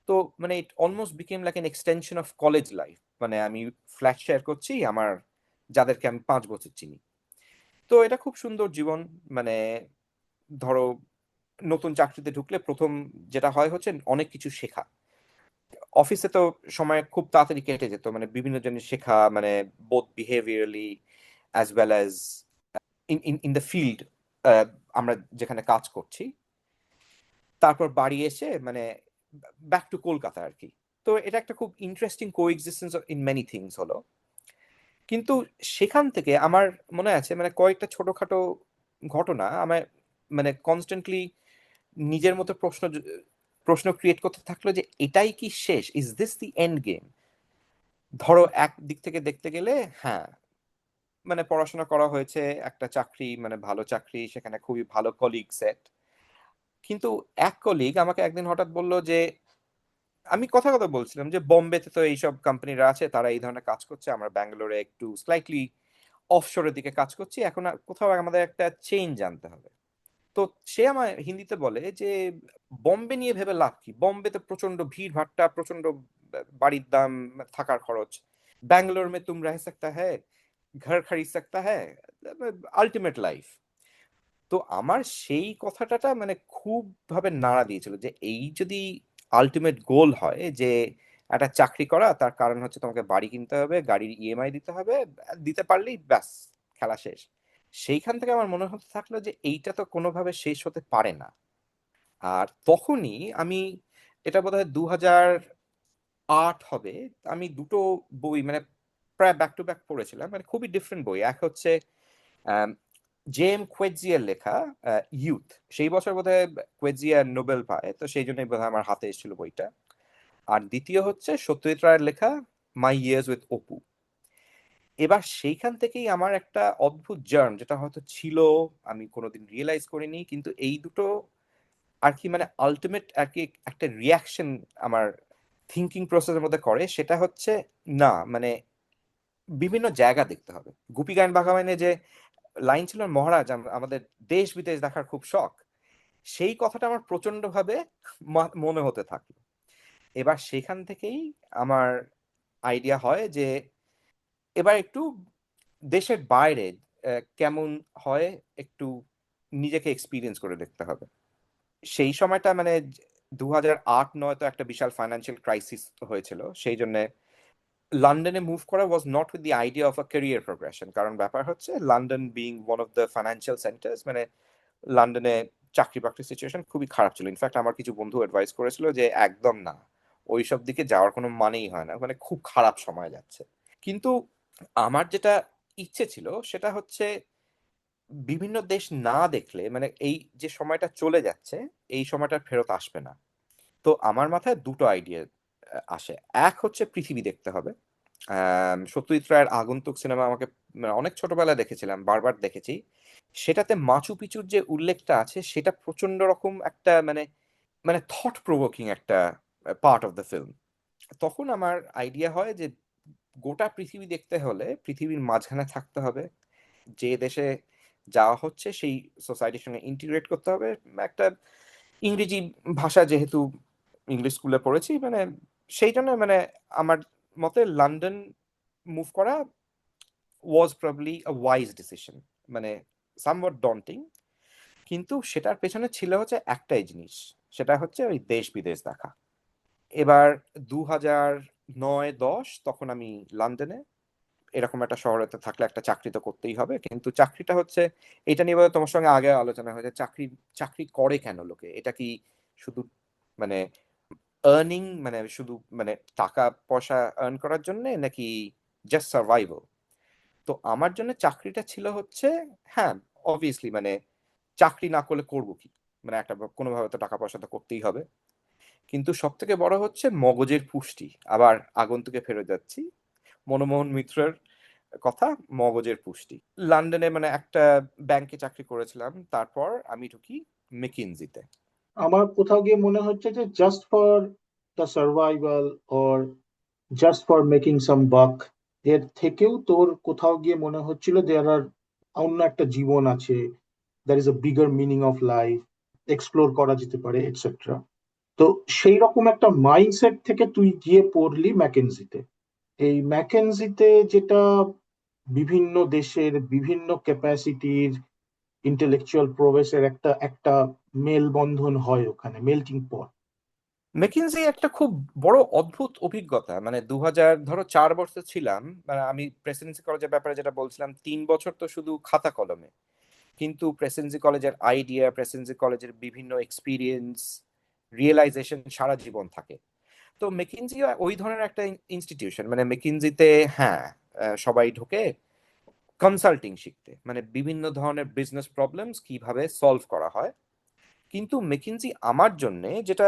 তো মানে ইট almost became like N extension of college life. মানে আমি ফ্ল্যাট শেয়ার করছি আমার যাদেরকে আমি 5 বছর চিনি। তো এটা খুব সুন্দর জীবন। মানে ধরো, নতুন চাকরিতে ঢুকলে প্রথম যেটা হয় হচ্ছে অনেক কিছু শেখা। অফিসে তো সময় খুব তাড়াতাড়ি কেটে যেত, মানে বিভিন্ন জিনিস শেখা, মানে both behaviourally as well as in in in the field আমরা যেখানে কাজ করছি। তারপর বাড়ি এসে মানে ব্যাক টু কলকাতা আর কি। তো এটা একটা খুব interesting coexistence in many things হলো। কিন্তু সেখান থেকে আমার মনে আছে মানে কয়েকটা ছোটখাটো ঘটনা আমার মানে কনস্ট্যান্টলি নিজের মতো প্রশ্ন ক্রিয়েট করতে থাকলো যে এটাই কি শেষ? Is this the end game? ধরো এক দিক থেকে দেখতে গেলে, হ্যাঁ, মানে পড়াশোনা করা হয়েছে, একটা চাকরি মানে ভালো চাকরি, সেখানে খুবই ভালো কলিগ সেট। কিন্তু এক কলিগ আমাকে একদিন হঠাৎ বলল যে, আমি কথা কথা বলছিলাম যে বোম্বেতে তো এইসব কোম্পানিরা আছে, তারা এই ধরনের কাজ করছে, আমরা ব্যাঙ্গালোরে একটু স্লাইটলি অফশোরের দিকে কাজ করছি, এখন আর কোথাও আমাদের একটা চেঞ্জ আনতে হবে। তো সে আমায় হিন্দিতে বলে যে বম্বে নিয়ে ভেবে লাভ কি, বোম্বেতে প্রচন্ড ভিড় ভাট্টা, প্রচন্ড বাড়ির দাম, থাকার খরচ। बैंगलोर में तुम रह सकता है, घर खरीद सकता है, আলটিমেট লাইফ। তো আমার সেই কথাটা মানে খুব ভাবে নাড়া দিয়েছিল যে এই যদি আলটিমেট গোল হয় যে একটা চাকরি করা, তার কারণ হচ্ছে তোমাকে বাড়ি কিনতে হবে, গাড়ির ইএমআই দিতে হবে, দিতে পারলেই ব্যাস খেলা শেষ। সেইখান থেকে আমার মনে হতে থাকলো যে এইটা তো কোনোভাবে শেষ হতে পারে না। আর তখনই আমি, এটা বোধহয় 2008 হবে, আমি দুটো বই মানে প্রায় ব্যাক টু ব্যাক পড়েছিলাম, মানে খুবই ডিফারেন্ট বই। এক হচ্ছে জে এম কোয়েটজিয়ার লেখা ইউথ। সেই বছর বোধহয় কোয়েটজিয়া নোবেল পায়, তো সেই জন্যই বোধহয় আমার হাতে এসেছিল বইটা। আর দ্বিতীয় হচ্ছে সত্যজিৎ রায়ের লেখা মাই ইয়ার্স উইথ অপু। এবার সেইখান থেকেই আমার একটা অদ্ভুত জার্ন, যেটা হয়তো ছিল আমি কোনোদিন রিয়েলাইজ করিনি, কিন্তু এই দুটো আর কি মানে আলটিমেট আর কি একটা রিয়াকশন আমার থিঙ্কিং প্রসেসের মধ্যে করে। সেটা হচ্ছে, না মানে বিভিন্ন জায়গা দেখতে হবে। গুপি গাইন বাঘাবাইনে যে লাইন ছিল, মহারাজ আমাদের দেশ বিদেশ দেখার খুব শখ, সেই কথাটা আমার প্রচন্ড ভাবে মনে হতে থাকলো। এবার সেখান থেকেই আমার আইডিয়া হয় যে এবার একটু দেশের বাইরে কেমন হয় একটু নিজেকে এক্সপিরিয়েন্স করে দেখতে হবে। সেই সময়টা মানে 2008-9 তো একটা বিশাল ফাইন্যান্সিয়াল ক্রাইসিস হয়েছিল, সেই জন্য লন্ডনে মুভ করা was not with the idea of a career progression. কারণ ব্যাপার হচ্ছে, London being one of the financial centres, মানে লন্ডনে চাকরি বাকরির সিচুয়েশন খুবই খারাপ ছিল। ইনফ্যাক্ট আমার কিছু বন্ধু অ্যাডভাইস করেছিল যে একদম না, ওইসব দিকে যাওয়ার কোনো মানেই হয় না, মানে খুব খারাপ সময় যাচ্ছে। কিন্তু আমার যেটা ইচ্ছে ছিল সেটা হচ্ছে বিভিন্ন দেশ না দেখলে, মানে এই যে সময়টা চলে যাচ্ছে, এই সময়টা ফেরত আসবে না। তো আমার মাথায় দুটো আইডিয়া আসে। এক হচ্ছে পৃথিবী দেখতে হবে। সত্যজিৎ রায়ের আগন্তুক সিনেমা আমাকে, মানে অনেক ছোটবেলায় দেখেছিলাম, বারবার দেখেছি। সেটাতে মাচু পিচুর যে উল্লেখটা আছে সেটা প্রচন্ড রকম একটা মানে মানে থট প্রভোকিং একটা পার্ট অফ দ্য ফিল্ম। তখন আমার আইডিয়া হয় যে গোটা পৃথিবী দেখতে হলে পৃথিবীর মাঝখানে থাকতে হবে, যে দেশে যাওয়া হচ্ছে সেই সোসাইটির সঙ্গে ইন্টিগ্রেট করতে হবে। একটা ইংরেজি ভাষা, যেহেতু ইংলিশ স্কুলে পড়েছি, মানে সেই জন্য মানে আমার মতে লন্ডন মুভ করা ওয়াজ প্রবলি আ ওয়াইজ ডিসিশন। মানে সামওয়াট ডন্টিং, কিন্তু সেটার পেছনে ছিল হচ্ছে একটাই জিনিস, সেটা হচ্ছে ওই দেশ বিদেশ দেখা। এবার 2009-10 তখন আমি লন্ডনে। এরকম একটা শহরেতে থাকলে একটা চাকরি তো করতেই হবে, কিন্তু চাকরিটা হচ্ছে, এটা নিয়ে বোধহয় তোমার সঙ্গে আগে আলোচনা হয়েছে, চাকরি চাকরি করে কেন লোকে? এটা কি শুধু মানে আর্নিং, মানে শুধু মানে টাকা পয়সা আর্ন করার জন্য, নাকি জাস্ট সার্ভাইভাল? তো আমার জন্য চাকরিটা ছিল হচ্ছে, হ্যাঁ, অবভিয়াসলি মানে চাকরি না করলে করবো কি, মানে একটা কোনোভাবে তো টাকা পয়সা তো করতেই হবে। কিন্তু সব থেকে বড় হচ্ছে মগজের পুষ্টি। আবার আগন্তুকে ফেরত যাচ্ছি, মনমোহন মিত্রের কথা, মগজের পুষ্টি। লন্ডনে মানে একটা ব্যাংকে চাকরি করেছিলাম, তারপর আমি ঢুকি মেকিনজিতে। আমার কোথাও গিয়ে মনে হচ্ছে যে just for the survival or just for making some বাক, এর থেকেও তোর কোথাও গিয়ে মনে হচ্ছিল দেয়ার আর অন্য একটা জীবন আছে, there is a bigger meaning of life, explore করা যেতে পারে এটসেট্রা। তো সেই রকম একটা মাইন্ডসেট থেকে তুই গিয়ে পড়লি ম্যাকেনজিতে। এই ম্যাকেনজিতে যেটা বিভিন্ন দেশের বিভিন্ন ক্যাপাসিটির ইন্টেলেকচুয়াল প্রবেশের একটা একটা মেলবন্ধন হয়, ওখানে মেল্টিং পট। মেকিনজি একটা খুব বড় অদ্ভুত অভিজ্ঞতা। মানে 2004 বছর ছিলাম, মানে আমি প্রেসিডেন্সি কলেজের ব্যাপারে যেটা বলছিলাম, 3 বছর তো শুধু খাতা কলমে, কিন্তু প্রেসিডেন্সি কলেজের আইডিয়া, প্রেসিডেন্সি কলেজের বিভিন্ন এক্সপিরিয়েন্স, রিয়েলাইজেশন সারা জীবন থাকে। তো মেকিনজি ওই ধরনের একটা ইনস্টিটিউশন। মানে মেকিনজিতে, হ্যাঁ, সবাই ঢোকে কনসাল্টিং শিখতে, মানে বিভিন্ন ধরনের বিজনেস প্রবলেমস কিভাবে সলভ করা হয়। কিন্তু মেকিনজি আমার জন্য যেটা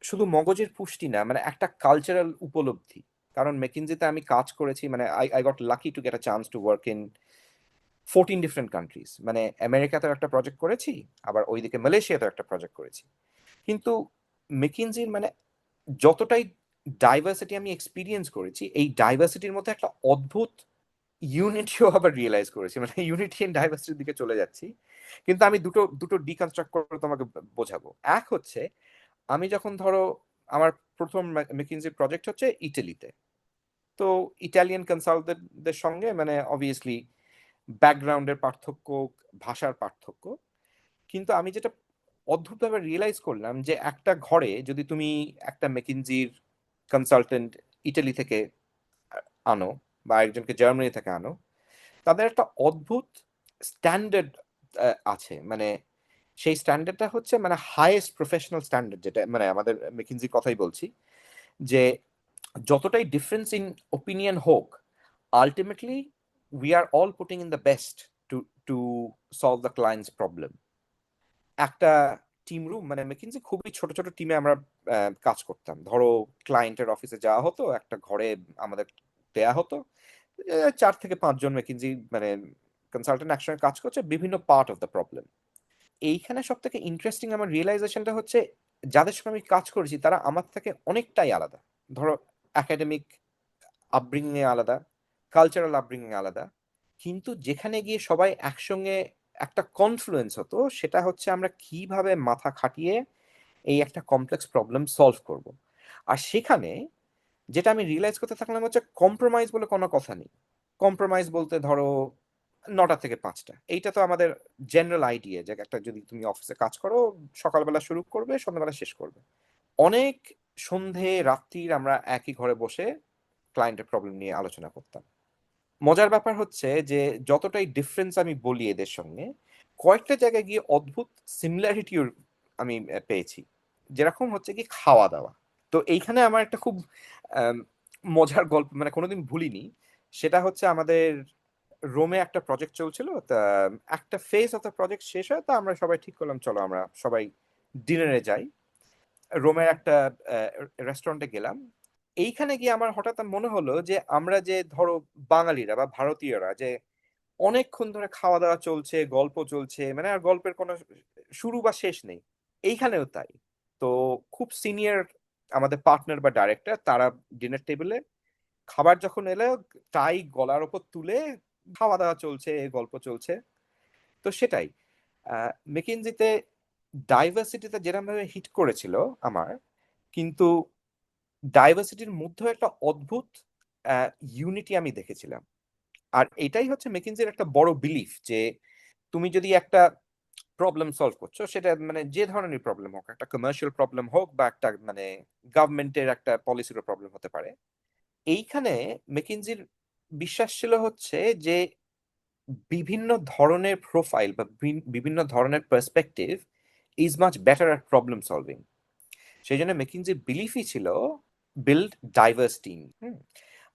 শুধু মগজের পুষ্টি না, মানে একটা কালচারাল উপলব্ধি। কারণ মেকিনজিতে আমি কাজ করেছি, মানে I got lucky to get a chance to work in 14 different countries. মানে আমেরিকাতেও একটা প্রজেক্ট করেছি, আবার ওইদিকে মালয়েশিয়াতেও একটা প্রজেক্ট করেছি। কিন্তু মেকিনজির মানে যতটাই ডাইভার্সিটি আমি এক্সপিরিয়েন্স করেছি, এই ডাইভার্সিটির মধ্যে একটা অদ্ভুত ইউনিটিও আবার রিয়েলাইজ করেছি। মানে ইউনিটি এন্ড ডাইভার্সিটির দিকে চলে যাচ্ছি, কিন্তু আমি দুটো দুটো ডিকনস্ট্রাক্ট করে তোমাকে বোঝাবো। এক হচ্ছে, আমি যখন ধরো আমার প্রথম মেকিনজির প্রজেক্ট হচ্ছে ইটালিতে। তো ইটালিয়ান কনসালটেন্টদের সঙ্গে মানে অবভিয়াসলি ব্যাকগ্রাউন্ডের পার্থক্য, ভাষার পার্থক্য। কিন্তু আমি যেটা অদ্ভুতভাবে রিয়েলাইজ করলাম, যে একটা ঘরে যদি তুমি একটা মেকিনজির কনসালটেন্ট ইটালি থেকে আনো, বা একজনকে জার্মানি থেকে আনো, তাদের একটা অদ্ভুত স্ট্যান্ডার্ড আছে। মানে সেই স্ট্যান্ডার্ডটা হচ্ছে মানে হাইয়েস্ট প্রফেশনাল স্ট্যান্ডার্ড, যেটা মানে আমাদের মেকিনজির কথাই বলছি, যে যতটাই ডিফারেন্স ইন ওপিনিয়ন হোক, ultimately we are all putting in the best to to solve the clients problem. একটা টিম রুম, মানে মেকিনজি খুবই ছোট ছোট টিমে আমরা কাজ করতাম। ধরো ক্লায়েন্টের অফিসে যাওয়া হতো, একটা ঘরে আমাদের দেয়া হতো 4 থেকে 5 জন মেকিনজি মানে কনসালটেন্ট একসঙ্গে কাজ করছে বিভিন্ন পার্ট অফ দ্য প্রবলেম। এইখানে সব থেকে ইন্টারেস্টিং আমার রিয়েলাইজেশনটা হচ্ছে, যাদের সঙ্গে আমি কাজ করেছি তারা আমার থেকে অনেকটাই আলাদা। ধরো একাডেমিক আপব্রিঙ্গিং এ আলাদা, কালচারাল আপব্রিঙ্গিং আলাদা, কিন্তু যেখানে গিয়ে সবাই একসঙ্গে একটা কনফ্লুয়েন্স হতো, সেটা হচ্ছে আমরা কিভাবে মাথা খাটিয়ে এই একটা কমপ্লেক্স প্রবলেম সলভ করব। আর সেখানে যেটা আমি রিয়েলাইজ করতে থাকলাম হচ্ছে, কম্প্রোমাইজ বলে কোনো কথা নেই। কম্প্রোমাইজ বলতে ধরো 9টা থেকে 5টা, এইটা তো আমাদের জেনারেল আইডিয়া, যে একটা যদি তুমি অফিসে কাজ করো, সকালবেলা শুরু করবে, সন্ধ্যাবেলা শেষ করবে। অনেক সন্ধে রাত্রির আমরা একই ঘরে বসে ক্লায়েন্টের প্রবলেম নিয়ে আলোচনা করতাম। মজার ব্যাপার হচ্ছে যে যতটাই ডিফারেন্স আমি বলি এদের সঙ্গে, কয়েকটা জায়গায় গিয়ে অদ্ভুত সিমিলারিটিও আমি পেয়েছি। যেরকম হচ্ছে কি খাওয়া দাওয়া। তো এইখানে আমার একটা খুব আম, মজার গল্প, মানে কোনোদিন ভুলিনি। সেটা হচ্ছে আমাদের রোমে একটা প্রজেক্ট চলছিল, তা একটা ফেজ অফ দ্য প্রজেক্ট শেষ হয়, তো আমরা সবাই ঠিক করলাম চলো আমরা সবাই ডিনারে যাই। রোমের একটা রেস্টুরেন্টে গেলাম। এইখানে গিয়ে আমার হঠাৎ মনে হলো যে আমরা যে ধরো বাঙালিরা বা ভারতীয়রা যে অনেকক্ষণ ধরে খাওয়া দাওয়া চলছে, গল্প চলছে, মানে আর গল্পের কোনো শুরু বা শেষ নেই। এইখানেও তাই। তো খুব সিনিয়র আমাদের পার্টনার বা ডাইরেক্টর তারা ডিনার টেবিলে খাবার যখন এলো, টাই গলার ওপর তুলে খাওয়া দাওয়া চলছে, গল্প চলছে। তো সেটাই মেকিনজিতে ডাইভার্সিটিতে যেরকম ভাবে হিট করেছিল আমার, কিন্তু ডাইভার্সিটির মধ্যে একটা অদ্ভুত ইউনিটি আমি দেখেছিলাম। আর এটাই হচ্ছে মেকিনজির একটা বড় বিলিফ যে তুমি যদি একটা প্রবলেম সলভ করছো, সেটা মানে যে ধরনের প্রবলেম হোক, একটা কমার্শিয়াল প্রবলেম হোক বা একটা মানে গভর্নমেন্টের একটা পলিসির প্রবলেম হতে পারে, এইখানে মেকিনজির বিশ্বাস ছিল হচ্ছে যে বিভিন্ন ধরনের প্রোফাইল বা বিভিন্ন ধরনের perspective is much better at problem solving. সেই জন্য মেকিনজির বিলিফই ছিল বিল্ড ডাইভার্স টিম।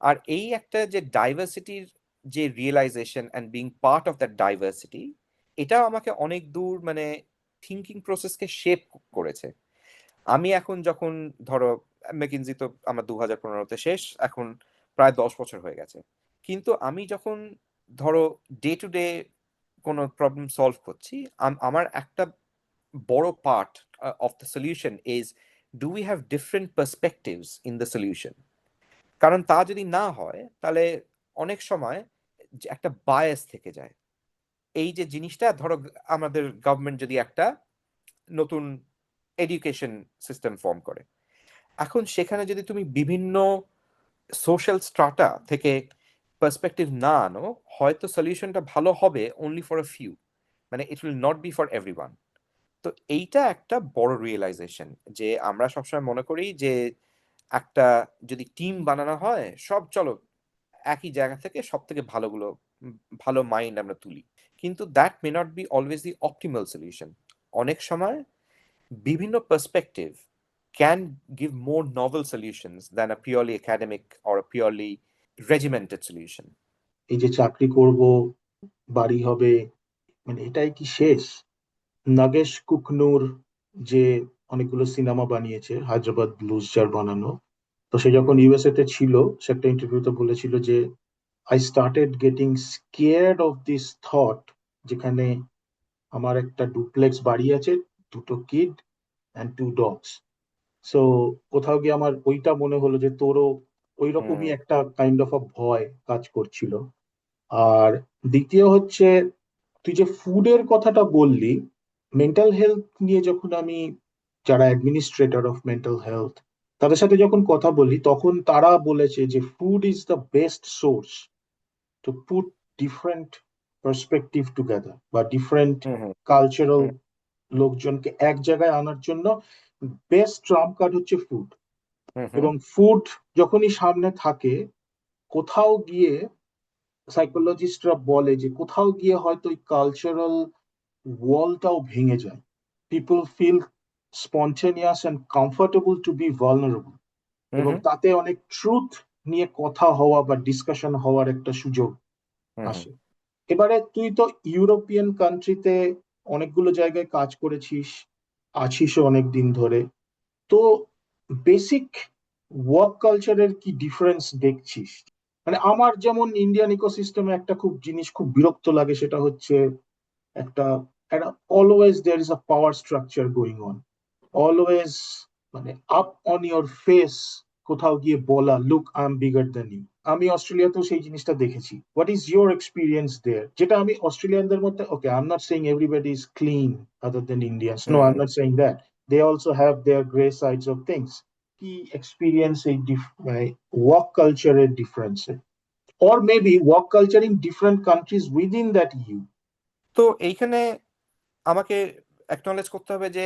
আর এই একটা যে ডাইভার্সিটির যে realisation and being part of that diversity, এটাও আমাকে অনেক দূর মানে থিঙ্কিং প্রসেসকে শেপ করেছে। আমি এখন যখন ধরো মেকিনজি তো আমার 2015-তে শেষ, এখন প্রায় 10 বছর হয়ে গেছে। কিন্তু আমি যখন ধরো ডে টু ডে কোনো প্রবলেম সলভ করছি, আমার একটা বড় part of the solution is do we have different perspectives in the solution. কারণ তা যদি না হয় তাহলে অনেক সময় যে একটা বায়াস থেকে যায়। এই যে জিনিসটা ধরো আমাদের গভর্নমেন্ট যদি একটা নতুন এডুকেশন সিস্টেম ফর্ম করে, এখন সেখানে যদি তুমি বিভিন্ন সোশ্যাল স্ট্রাটা থেকে পার্সপেক্টিভ না আনো, হয়তো সলিউশনটা ভালো হবে অনলি ফর আ ফিউ, মানে it will not be for everyone. তো এইটা একটা বড় রিয়েলাইজেশন যে আমরা সবসময় মনে করি যে একটা যদি টিম বানানো হয়, সব চলো একই জায়গা থেকে সব থেকে ভালোগুলো ভালো মাইন্ড আমরা তুলি, কিন্তু that may not be always the optimal solution. অনেক সময় বিভিন্ন perspective can give more novel solutions than a purely academic or a purely regimented solution. এই যে চাকরি করব, বাড়ি হবে, মানে এটাই কি শেষ? নাগেশ কুকনুর যে অনেকগুলো সিনেমা বানিয়েছে, হায়দ্রাবাদ ব্লুজ যার বানানো, তো সে যখন ইউএসএ তে ছিল, সে একটা ইন্টারভিউতে বলেছিল যে I started getting scared of this thought, যেখানে আমার একটা ডুপ্লেক্স বাড়ি আছে, দুটো kid and two dogs. So কোথাও গিয়ে আমার ওইটা মনে হলো যে তোরও ওই রকমই হুম একটা কাইন্ড অফ আ ভয় কাজ করছিল। আর দ্বিতীয় হচ্ছে, তুই যে ফুডের কথাটা বললি, মেন্টাল হেলথ নিয়ে যখন আমি, যারা অ্যাডমিনিস্ট্রেটর অফ মেন্টাল হেলথ, তাদের সাথে যখন কথা বলি, তখন তারা বলেছে যে food is the best source to put different perspective together, বা ডিফারেন্ট হুম হুম কালচারাল লোকজনকে এক জায়গায় আনার জন্য বেস্ট ট্রাম্প কার্ড হচ্ছে ফুড। হুম হুম এবং ফুড যখনই সামনে থাকে, কোথাও গিয়ে সাইকোলজিস্টরা বলে যে কোথাও গিয়ে হয়তো ওই কালচারাল ওয়ালটাও ভেঙে যায়। People feel spontaneous and comfortable to be vulnerable, hmm এবং হুম তাতে অনেক ট্রুথ নিয়ে কথা হওয়া বা ডিসকাশন হওয়ার একটা সুযোগ হুম হুম আসে। এবারে তুই তো ইউরোপিয়ান কান্ট্রিতে অনেকগুলো জায়গায় কাজ করেছিস, আছিসও অনেক দিন ধরে। তো বেসিক ওয়ার্ক কালচারের কি ডিফারেন্স দেখছিস? মানে আমার যেমন ইন্ডিয়ান ইকোসিস্টেমে একটা খুব জিনিস খুব বিরক্ত লাগে, সেটা হচ্ছে একটা একটা always there is a power structure going on, always, মানে আপ অন ইওর ফেস কোথাও গিয়ে বলা, look I am bigger than you. আমি অস্ট্রেলিয়াতেও সেই জিনিসটা দেখেছি। What is your experience there? যেটা আমি অস্ট্রেলিয়ানদের মধ্যে, okay I am not saying everybody is clean other than Indians, no I am hmm. Not saying that, they also have their grey sides of things. কি experience এই মানে work কালচারের ডিফারেন্সে, or maybe work culture in different countries within that EU? তো এইখানে আমাকে acknowledge করতে হবে যে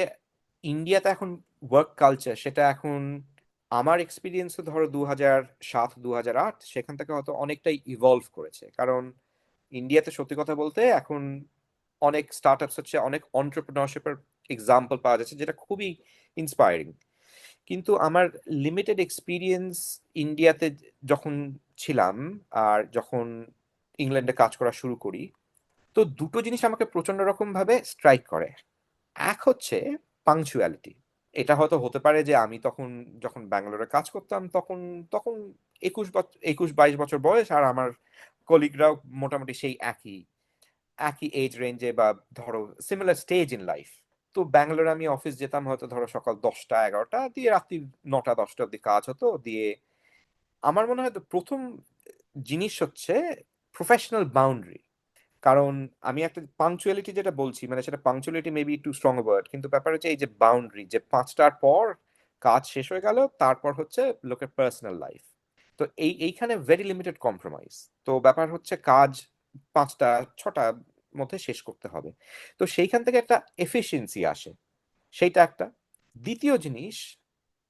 ইন্ডিয়াতে এখন ওয়ার্ক কালচার সেটা এখন আমার এক্সপিরিয়েন্সে ধরো 2007 2008 সেখান থেকে হয়তো অনেকটাই ইভলভ করেছে। কারণ ইন্ডিয়াতে সত্যি কথা বলতে এখন অনেক স্টার্ট আপস হচ্ছে, অনেক অন্টারপ্রেনারশিপের এক্সাম্পল পাওয়া যাচ্ছে যেটা খুবই ইন্সপায়ারিং। কিন্তু আমার লিমিটেড এক্সপিরিয়েন্স ইন্ডিয়াতে যখন ছিলাম আর যখন ইংল্যান্ডে কাজ করা শুরু করি, তো দুটো জিনিস আমাকে প্রচন্ড রকম ভাবে স্ট্রাইক করে। এক হচ্ছে পাংচুয়ালিটি। এটা হয়তো হতে পারে যে আমি তখন যখন ব্যাঙ্গালোরে কাজ করতাম তখন তখন 21-22 বছর বয়স, আর আমার কলিগরাও মোটামুটি সেই একই একই এজ রেঞ্জে, বা ধরো সিমিলার স্টেজ ইন লাইফ। তো ব্যাঙ্গালোরে আমি অফিস যেতাম হয়তো ধরো সকাল 10টা 11টা দিয়ে রাত্রি 9টা 10টা অব্দি কাজ হতো দিয়ে। আমার মনে হয় তো প্রথম জিনিস হচ্ছে প্রফেশনাল বাউন্ডারি। কারণ আমি একটা পাংচুয়ালিটি যেটা বলছি, মানে সেটা punctuality maybe too strong word, কিন্তু ব্যাপার হচ্ছে এই যে বাউন্ডারি, যে 5টার পর কাজ শেষ হয়ে গেল, তারপর হচ্ছে লোকের পার্সোনাল লাইফ। তো এইখানে ভেরি লিমিটেড কম্প্রোমাইজ। তো ব্যাপার হচ্ছে কাজ 5টা 6টার মধ্যে শেষ করতে হবে। তো সেইখান থেকে একটা এফিসিয়েন্সি আসে, সেইটা একটা। দ্বিতীয় জিনিস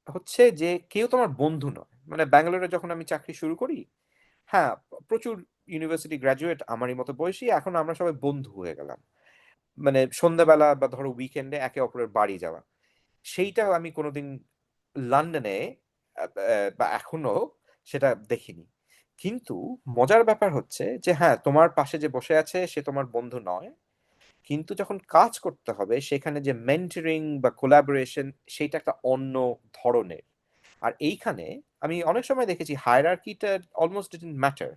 হচ্ছে যে কেউ তোমার বন্ধু নয়। মানে ব্যাঙ্গালোরে যখন আমি চাকরি শুরু করি, হ্যাঁ, প্রচুর ইউনিভার্সিটি গ্র্যাজুয়েট আমারই মতো বয়সী, এখন আমরা সবাই বন্ধু হয়ে গেলাম। মানে সন্ধ্যাবেলা বা ধরো উইকেন্ডে একে অপরের বাড়ি যাওয়া, সেইটা আমি কোনোদিন লন্ডনে বা এখনো সেটা দেখিনি। কিন্তু মজার ব্যাপার হচ্ছে যে হ্যাঁ, তোমার পাশে যে বসে আছে সে তোমার বন্ধু নয়, কিন্তু যখন কাজ করতে হবে সেখানে যে মেন্টরিং বা কোলাবোরেশন, সেইটা একটা অন্য ধরনের। আর এইখানে আমি অনেক সময় দেখেছি হায়ারার্কিটা অলমোস্ট ডিডন্ট ম্যাটার।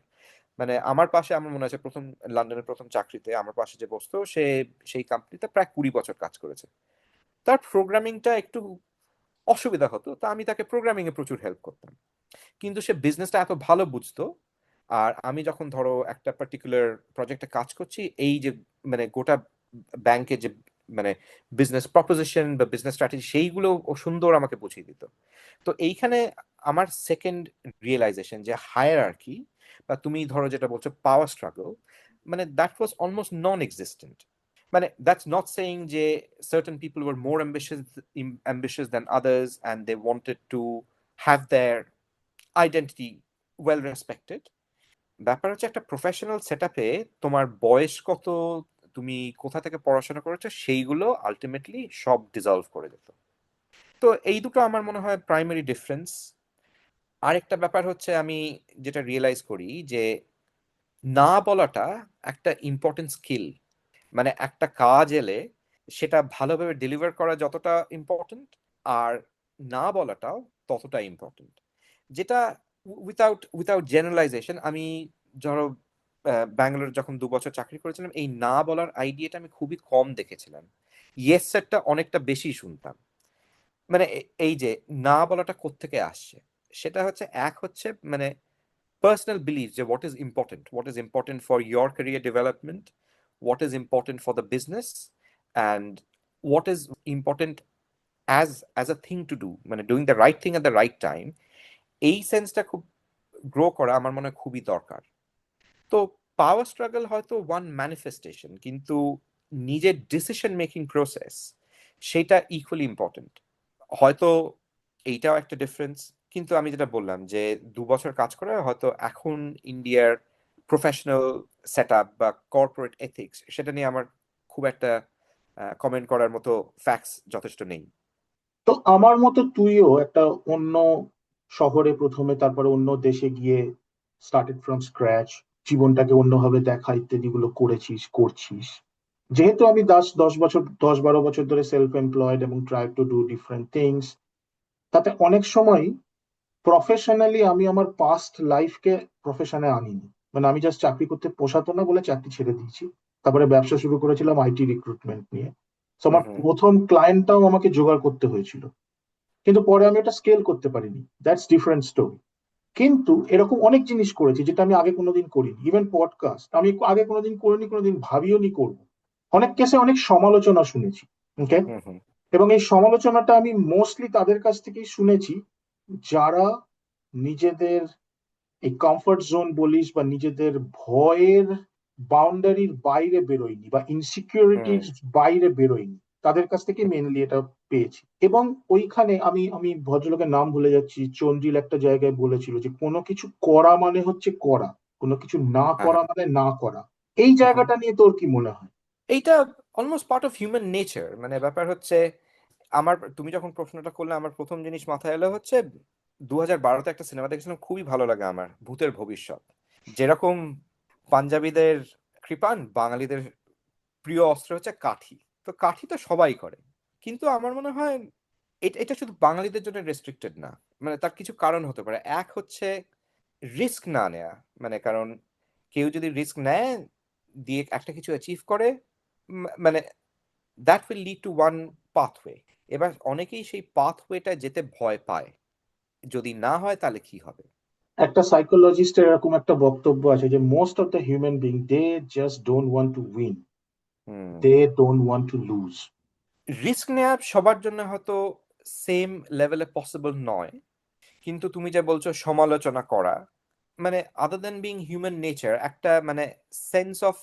মানে আমার পাশে, আমার মনে আছে প্রথম লন্ডনের প্রথম চাকরিতে আমার পাশে যে বসতো, সে সেই কোম্পানিতে প্রায় 20 বছর কাজ করেছে। তার প্রোগ্রামিংটা একটু অসুবিধা হতো, তা আমি তাকে প্রোগ্রামিং এ প্রচুর হেল্প করতাম। কিন্তু সে বিজনেসটা এত ভালো বুঝতো। আর আমি যখন ধরো একটা পার্টিকুলার প্রজেক্টে কাজ করছি, এই যে মানে গোটা ব্যাংকের যে মানে বিজনেস প্রপোজিশন বা বিজনেস স্ট্র্যাটেজি, সেইগুলো ও সুন্দর আমাকে বুঝিয়ে দিত। তো এইখানে আমার সেকেন্ড রিয়েলাইজেশন যে হায়ারার্কি, বা তুমি ধরো যেটা বলছো পাওয়ার স্ট্রাগল, মানে that was almost non existent. মানে দ্যাটস নট সেইং যে certain people were more ambitious than others and they wanted to have their identity well respected. ব্যাপার হচ্ছে একটা প্রফেশনাল সেটআপে তোমার বয়স কত, তুমি কোথা থেকে পড়াশোনা করেছো, সেইগুলো আলটিমেটলি সব ডিজলভ করে যেত। তো এই দুটো আমার মনে হয় প্রাইমারি ডিফারেন্স। আরেকটা ব্যাপার হচ্ছে আমি যেটা রিয়েলাইজ করি যে না বলাটা একটা ইম্পর্টেন্ট স্কিল। মানে একটা কাজ এলে সেটা ভালোভাবে ডেলিভার করা যতটা ইম্পর্টেন্ট, আর না বলাটাও ততটা ইম্পর্টেন্ট। যেটা উইথাউট জেনারেলাইজেশন, আমি ধরো ব্যাঙ্গালোর যখন 2 বছর চাকরি করেছিলাম, এই না বলার আইডিয়াটা আমি খুবই কম দেখেছিলাম। ইয়েস স্যারটা অনেকটা বেশি শুনতাম। মানে এই যে না বলাটা কোত্থেকে আসছে, সেটা হচ্ছে এক হচ্ছে মানে personal beliefs যে what is important for your career development, what is important for the business, and what is important as a thing to do, মানে doing the right thing at the right time। এই সেন্সটা খুব grow করা আমার মনে হয় খুবই দরকার। তো পাওয়ার স্ট্রাগল হয়তো ওয়ান ম্যানিফেস্টেশন, কিন্তু নিজের ডিসিশন মেকিং প্রসেস সেটা ইকুয়ালি ইম্পর্টেন্ট। হয়তো এইটাও একটা ডিফারেন্স। কিন্তু আমি যেটা বললাম যে 2 বছর কাজ করে হয়তো এখন ইন্ডিয়ার প্রফেশনাল সেট আপ বা কর্পোরেট এথিক্স, সেটা নিয়ে আমার খুব একটা কমেন্ট করার মতো ফ্যাক্টস যথেষ্ট নেই। তো আমার মতো তুইও একটা অন্য শহরে প্রথমে, তারপরে অন্য দেশে গিয়ে স্টার্টেড ফ্রম স্ক্র্যাচ, জীবনটাকে অন্যভাবে দেখা ইত্যাদি গুলো করেছিস, করছিস। যেহেতু আমি 10 বছর 10-12 বছর ধরে সেলফ এমপ্লয়েড এবং try to do different things, তাতে অনেক সময় প্রফেশনালি আমি আমার পাস্ট লাইফকে প্রফেশনে আনিনি। মানে আমি জাস্ট চাকরি করতে পোষাতো না বলে চাকরি ছেড়ে দিয়েছি, তারপরে ব্যবসা শুরু করেছিলাম আইটি রিক্রুটমেন্ট নিয়ে। তো হুম আমার হুম প্রথম ক্লায়েন্টটাও আমাকে জোগাড় করতে হয়েছিল, কিন্তু পরে আমি এটা স্কেল করতে পারিনি, দ্যাটস ডিফারেন্ট স্টোরি। কিন্তু এরকম অনেক জিনিস করেছি যেটা আমি আগে কোনোদিন করিনি। ইভেন পডকাস্ট আমি আগে কোনোদিন করিনি, কোনোদিন ভাবিও নি করবো। অনেক কেসে অনেক সমালোচনা শুনেছি, ওকে। হুম হুম এবং এই সমালোচনাটা আমি মোস্টলি তাদের কাছ থেকেই শুনেছি যারা নিজেদের এই কমফর্ট জোন বলিস বা নিজেদের ভয়ের বাউন্ডারির বাইরে বেরোয়নি বা হুম ইনসিকিউরিটির বাইরে বেরোয়নি, তাদের কাছ থেকে মেনলি এটা পেয়েছি। এবং ওইখানে আমি আমি ভদ্রলোকের নাম ভুলে যাচ্ছি, চন্দ্রিল একটা জায়গায় বলেছিল যে কোনো কিছু করা মানে হচ্ছে করা, কোনো কিছু না হ্যাঁ করা হ্যাঁ মানে না করা। এই হুম হুম। জায়গাটা নিয়ে তোর কি মনে হয়? এইটা almost part of human nature. মানে ব্যাপার হচ্ছে আমার, তুমি যখন প্রশ্নটা করলে আমার প্রথম জিনিস মাথায় এলো হচ্ছে 2012-তে একটা সিনেমা দেখেছিলাম, খুবই ভালো লাগে আমার, ভূতের ভবিষ্যৎ। যেরকম পাঞ্জাবিদের কৃপান, বাঙালিদের প্রিয় অস্ত্র হচ্ছে কাঠি। তো কাঠি তো সবাই করে, কিন্তু আমার মনে হয় এটা এটা শুধু বাঙালিদের জন্য রেস্ট্রিক্টেড না। মানে তার কিছু কারণ হতে পারে। এক হচ্ছে রিস্ক না নেয়া। মানে কারণ কেউ যদি রিস্ক নেয়, দিয়ে একটা কিছু অ্যাচিভ করে, মানে that will lead to one pathway. এবার অনেকেই সেই পাথওয়েটা যেতে ভয় পায়, যদি না হয় তাহলে কি হবে। একটা সাইকোলজিস্টের এরকম একটা বক্তব্য আছে যে most of the human being they just don't want to win, hmm. They don't want to lose. Risk নেওয়া সবার জন্য হয়তো সেম লেভেলে পসিবল নয়, কিন্তু তুমি যে বলছো সমালোচনা করা, মানে other than being human nature, একটা মানে sense of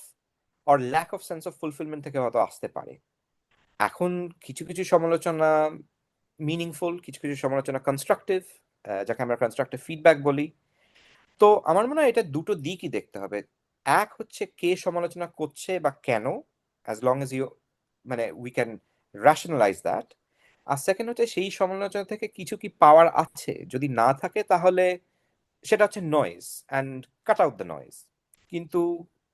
or lack of sense of fulfilment থেকে হয়তো আসতে পারে। এখন কিছু কিছু সমালোচনা মিনিংফুল, কিছু কিছু সমালোচনা কনস্ট্রাকটিভ, যাকে আমরা কনস্ট্রাকটিভ ফিডব্যাক বলি। তো আমার মনে হয় এটা দুটো দিকই দেখতে হবে। এক হচ্ছে কে সমালোচনা করছে বা কেন, অ্যাজ লং এজ ইউ মানে উই ক্যান রেশনালাইজ দ্যাট। আর সেকেন্ড হচ্ছে সেই সমালোচনা থেকে কিছু কি পাওয়ার আছে, যদি না থাকে তাহলে সেটা হচ্ছে noise, and cut out the noise. কিন্তু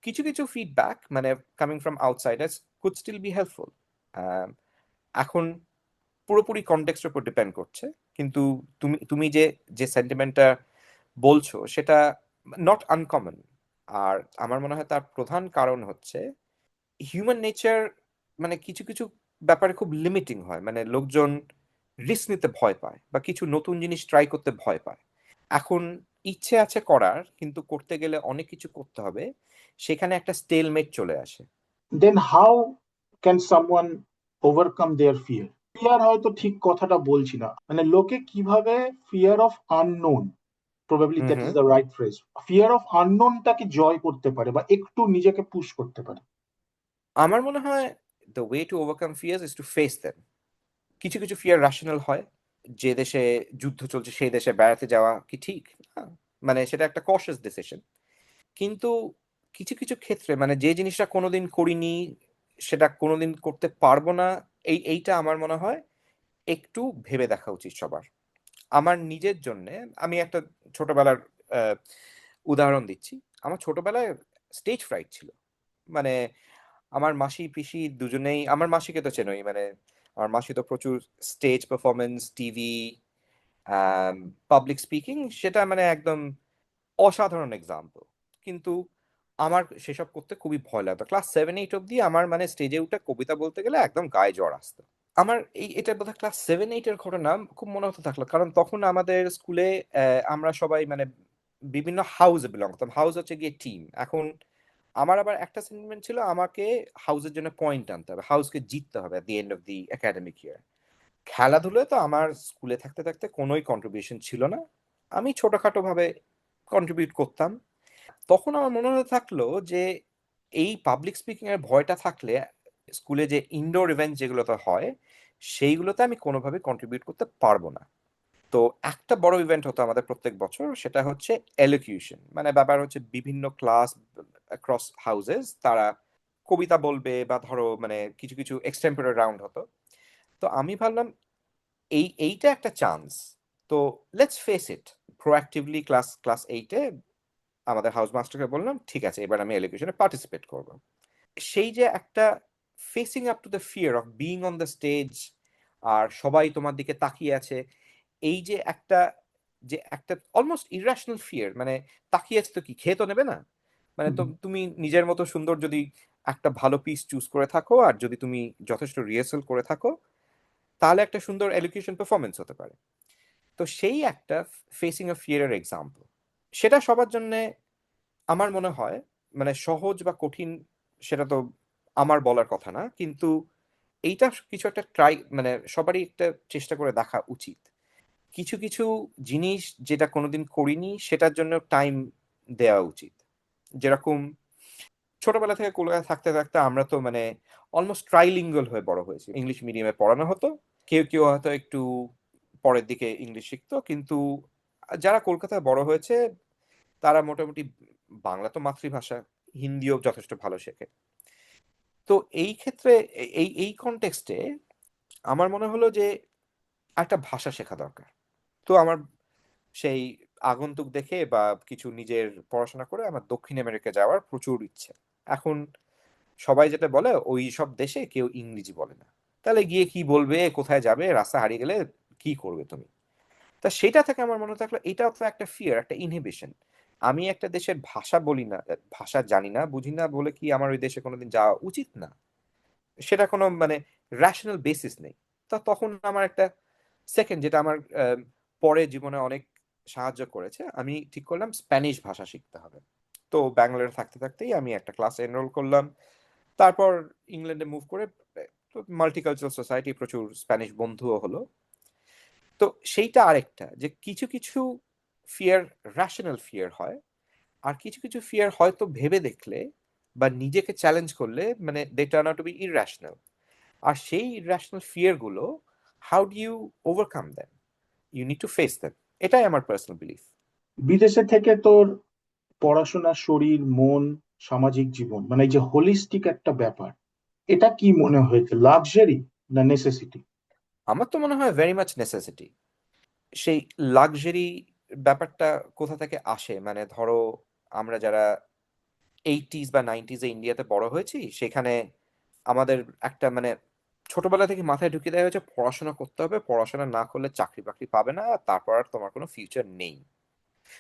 কিছু কিছু ফিডব্যাক মানে coming from outsiders could still be helpful. এখন পুরোপুরি কনটেক্সটের উপর ডিপেন্ড করছে, কিন্তু তুমি তুমি যে যে সেন্টিমেন্টটা বলছো সেটা নট আনকমন। আর আমার মনে হয় তার প্রধান কারণ হচ্ছে হিউম্যান নেচার, মানে কিছু কিছু ব্যাপারে খুব লিমিটিং হয়। মানে লোকজন রিস্ক নিতে ভয় পায় বা কিছু নতুন জিনিস ট্রাই করতে ভয় পায়। এখন ইচ্ছে আছে করার, কিন্তু করতে গেলে অনেক কিছু করতে হবে, সেখানে একটা স্টেলমেট চলে আসে। Then how can someone overcome their fear? Fear হয়তো ঠিক কথাটা বলছি না, মানে লোকে কিভাবে fear of unknown, probably hmm that is hmm. The right phrase, fear of আননোনটাকে জয় করতে পারে বা একটু নিজেকে পুশ করতে পারে? আমার মনে হয় the way to overcome fears is to face them. কিছু কিছু ফিয়ার রেশনাল হয়। যে দেশে যুদ্ধ চলছে সেই দেশে বেড়াতে যাওয়া কি ঠিক? না। মানে সেটা একটা কশাস ডিসিশন। কিন্তু কিছু কিছু ক্ষেত্রে মানে যে জিনিসটা কোনোদিন করিনি, সেটা কোনোদিন করতে পারবো না, এইটা আমার মনে হয় একটু ভেবে দেখা উচিত সবার। আমার নিজের জন্যে আমি একটা ছোটবেলার আহ, উদাহরণ দিচ্ছি। আমার ছোটবেলায় স্টেজ ফ্রাইট ছিল। মানে আমার মাসি পিসি দুজনেই, আমার মাসিকে তো চেনোই, মানে আমার মাসি তো প্রচুর stage performance, TV, public speaking, সেটা মানে একদম অসাধারণ এক্সাম্পল। কিন্তু আমার সেসব করতে খুবই ভয় লাগতো। ক্লাস 7-8 অব্দি আমার মানে স্টেজে উঠে কবিতা বলতে গেলে একদম গায়ে জ্বর আসতো। আমার এটা বোধহয় ক্লাস 7-8-এর ঘটনা, খুব মনে হতে থাকলো। কারণ তখন আমাদের স্কুলে আমরা সবাই মানে বিভিন্ন হাউসে বিলং করতাম। হাউস হচ্ছে গিয়ে টিম। এখন আমার আবার একটা সেন্টিমেন্ট ছিল, আমাকে হাউসের জন্য পয়েন্ট আনতে হবে, হাউসকে জিততে হবে at the end of the academic year. খেলাধুলায় তো আমার স্কুলে থাকতে থাকতে কোনোই কন্ট্রিবিউশন ছিল না। আমি ছোটখাটো ভাবে কন্ট্রিবিউট করতাম। তখন আমার মনে হতে থাকলো যে এই পাবলিক স্পিকিং এর ভয়টা থাকলে স্কুলে যে ইনডোর ইভেন্ট যেগুলোতে হয় সেইগুলোতে আমি কোনোভাবে কন্ট্রিবিউট করতে পারবো না। তো একটা বড় ইভেন্ট হতো আমাদের প্রত্যেক বছর, সেটা হচ্ছে এলোকিউশন। মানে ব্যাপার হচ্ছে বিভিন্ন ক্লাস অ্যাক্রস হাউসেস তারা কবিতা বলবে, বা ধরো মানে কিছু কিছু এক্সটেম্পোরারি রাউন্ড হতো। তো আমি ভাবলাম এইটা একটা চান্স। তো let's face it proactively. Class class 8-এ আমাদের হাউস মাস্টারকে বললাম, ঠিক আছে এবার আমি এলোকিউশনে পার্টিসিপেট করব। সেই যে একটা facing up to the fear of being on the stage, আর সবাই তোমার দিকে তাকিয়ে আছে, এই যে একটা, যে একটা অলমোস্ট ইরাশনাল ফিয়ার, মানে তাকিয়ে আছে তো কি খেয়ে তো নেবে না। মানে তো তুমি নিজের মতো সুন্দর যদি একটা ভালো পিস চুজ করে থাকো, আর যদি তুমি যথেষ্ট রিহার্সাল করে থাকো, তাহলে একটা সুন্দর এলোকিউশন পারফরমেন্স হতে পারে। তো সেই একটা ফেসিং আ ফিয়ারের এক্সাম্পল, সেটা সবার জন্য আমার মনে হয় মানে সহজ বা কঠিন সেটা তো আমার বলার কথা না, কিন্তু এইটা কিছু একটা ট্রাই, মানে সবারই একটা চেষ্টা করে দেখা উচিত। কিছু কিছু জিনিস যেটা কোনোদিন করিনি সেটার জন্য টাইম দেওয়া উচিত। যেরকম ছোটবেলা থেকে কলকাতায় থাকতে থাকতে আমরা তো মানে অলমোস্ট ট্রাইলিঙ্গুয়াল হয়ে বড় হয়েছি। ইংলিশ মিডিয়ামে পড়ানো হতো। কেউ কেউ হয়তো একটু পরের দিকে ইংলিশ শিখতো, কিন্তু যারা কলকাতায় বড় হয়েছে তারা মোটামুটি বাংলা তো মাতৃভাষা, হিন্দিও যথেষ্ট ভালো শেখে। তো এই ক্ষেত্রে এই এই কনটেক্সটে আমার মনে হলো যে একটা ভাষা শেখা দরকার। তো আমার সেই আগন্তুক দেখে বা কিছু নিজের পড়াশোনা করে আমার দক্ষিণ আমেরিকা যাওয়ার প্রচুর ইচ্ছে। এখন সবাই যেটা বলে ওই সব দেশে কেউ ইংরেজি বলে না, তাহলে গিয়ে কি বলবে, কোথায় যাবে, রাস্তা হারিয়ে গেলে কি করবে তুমি? তা সেটা থেকে আমার মনে থাকলো এটাও তো একটা ফিয়ার, একটা ইনহিবিশন। আমি একটা দেশের ভাষা বলি না, ভাষা জানি না বুঝি না বলে কি আমার ওই দেশে কোনোদিন যাওয়া উচিত না? সেটা কোনো মানে রেশনাল বেসিস নেই। তো তখন আমার একটা সেকেন্ড, যেটা আমার পরে জীবনে অনেক সাহায্য করেছে, আমি ঠিক করলাম স্প্যানিশ ভাষা শিখতে হবে। তো ব্যাঙ্গালোরে থাকতে থাকতেই আমি একটা ক্লাসে এনরোল করলাম। তারপর ইংল্যান্ডে মুভ করে মাল্টিকালচারাল সোসাইটি, প্রচুর স্প্যানিশ বন্ধুও হলো। তো সেইটা আরেকটা, যে কিছু কিছু ফিয়ার রেশনাল ফিয়ার হয়, আর কিছু কিছু ফিয়ার হয়তো ভেবে দেখলে বা নিজেকে চ্যালেঞ্জ করলে মানে they turn out to be irrational. আর সেই ইররেশনাল ফিয়ার গুলো, how do you overcome them? You need to face them. এটাই আমার পার্সোনাল বিলিফ। বিদেশে থেকে তোর পড়াশোনা, শরীর, মন, সামাজিক জীবন, মানে এই যে হোলিস্টিক একটা ব্যাপার, এটা কি মনে হয়েছে, লাক্সারি না নেসেসিটি? আমার তো মনে হয় ভেরি মাচ নেসেসিটি। সেই লাক্সারি ব্যাপারটা কোথা থেকে আসে, মানে ধরো আমরা যারা এইটিজ বা নাইনটিজে ইন্ডিয়াতে বড় হয়েছি, সেখানে আমাদের একটা মানে ছোটবেলা থেকে মাথায় ঢুকিয়ে দেওয়া হয়েছে পড়াশোনা করতে হবে, পড়াশোনা না করলে চাকরি বাকরি পাবে না, আর তারপর আর তোমার কোনো ফিউচার নেই।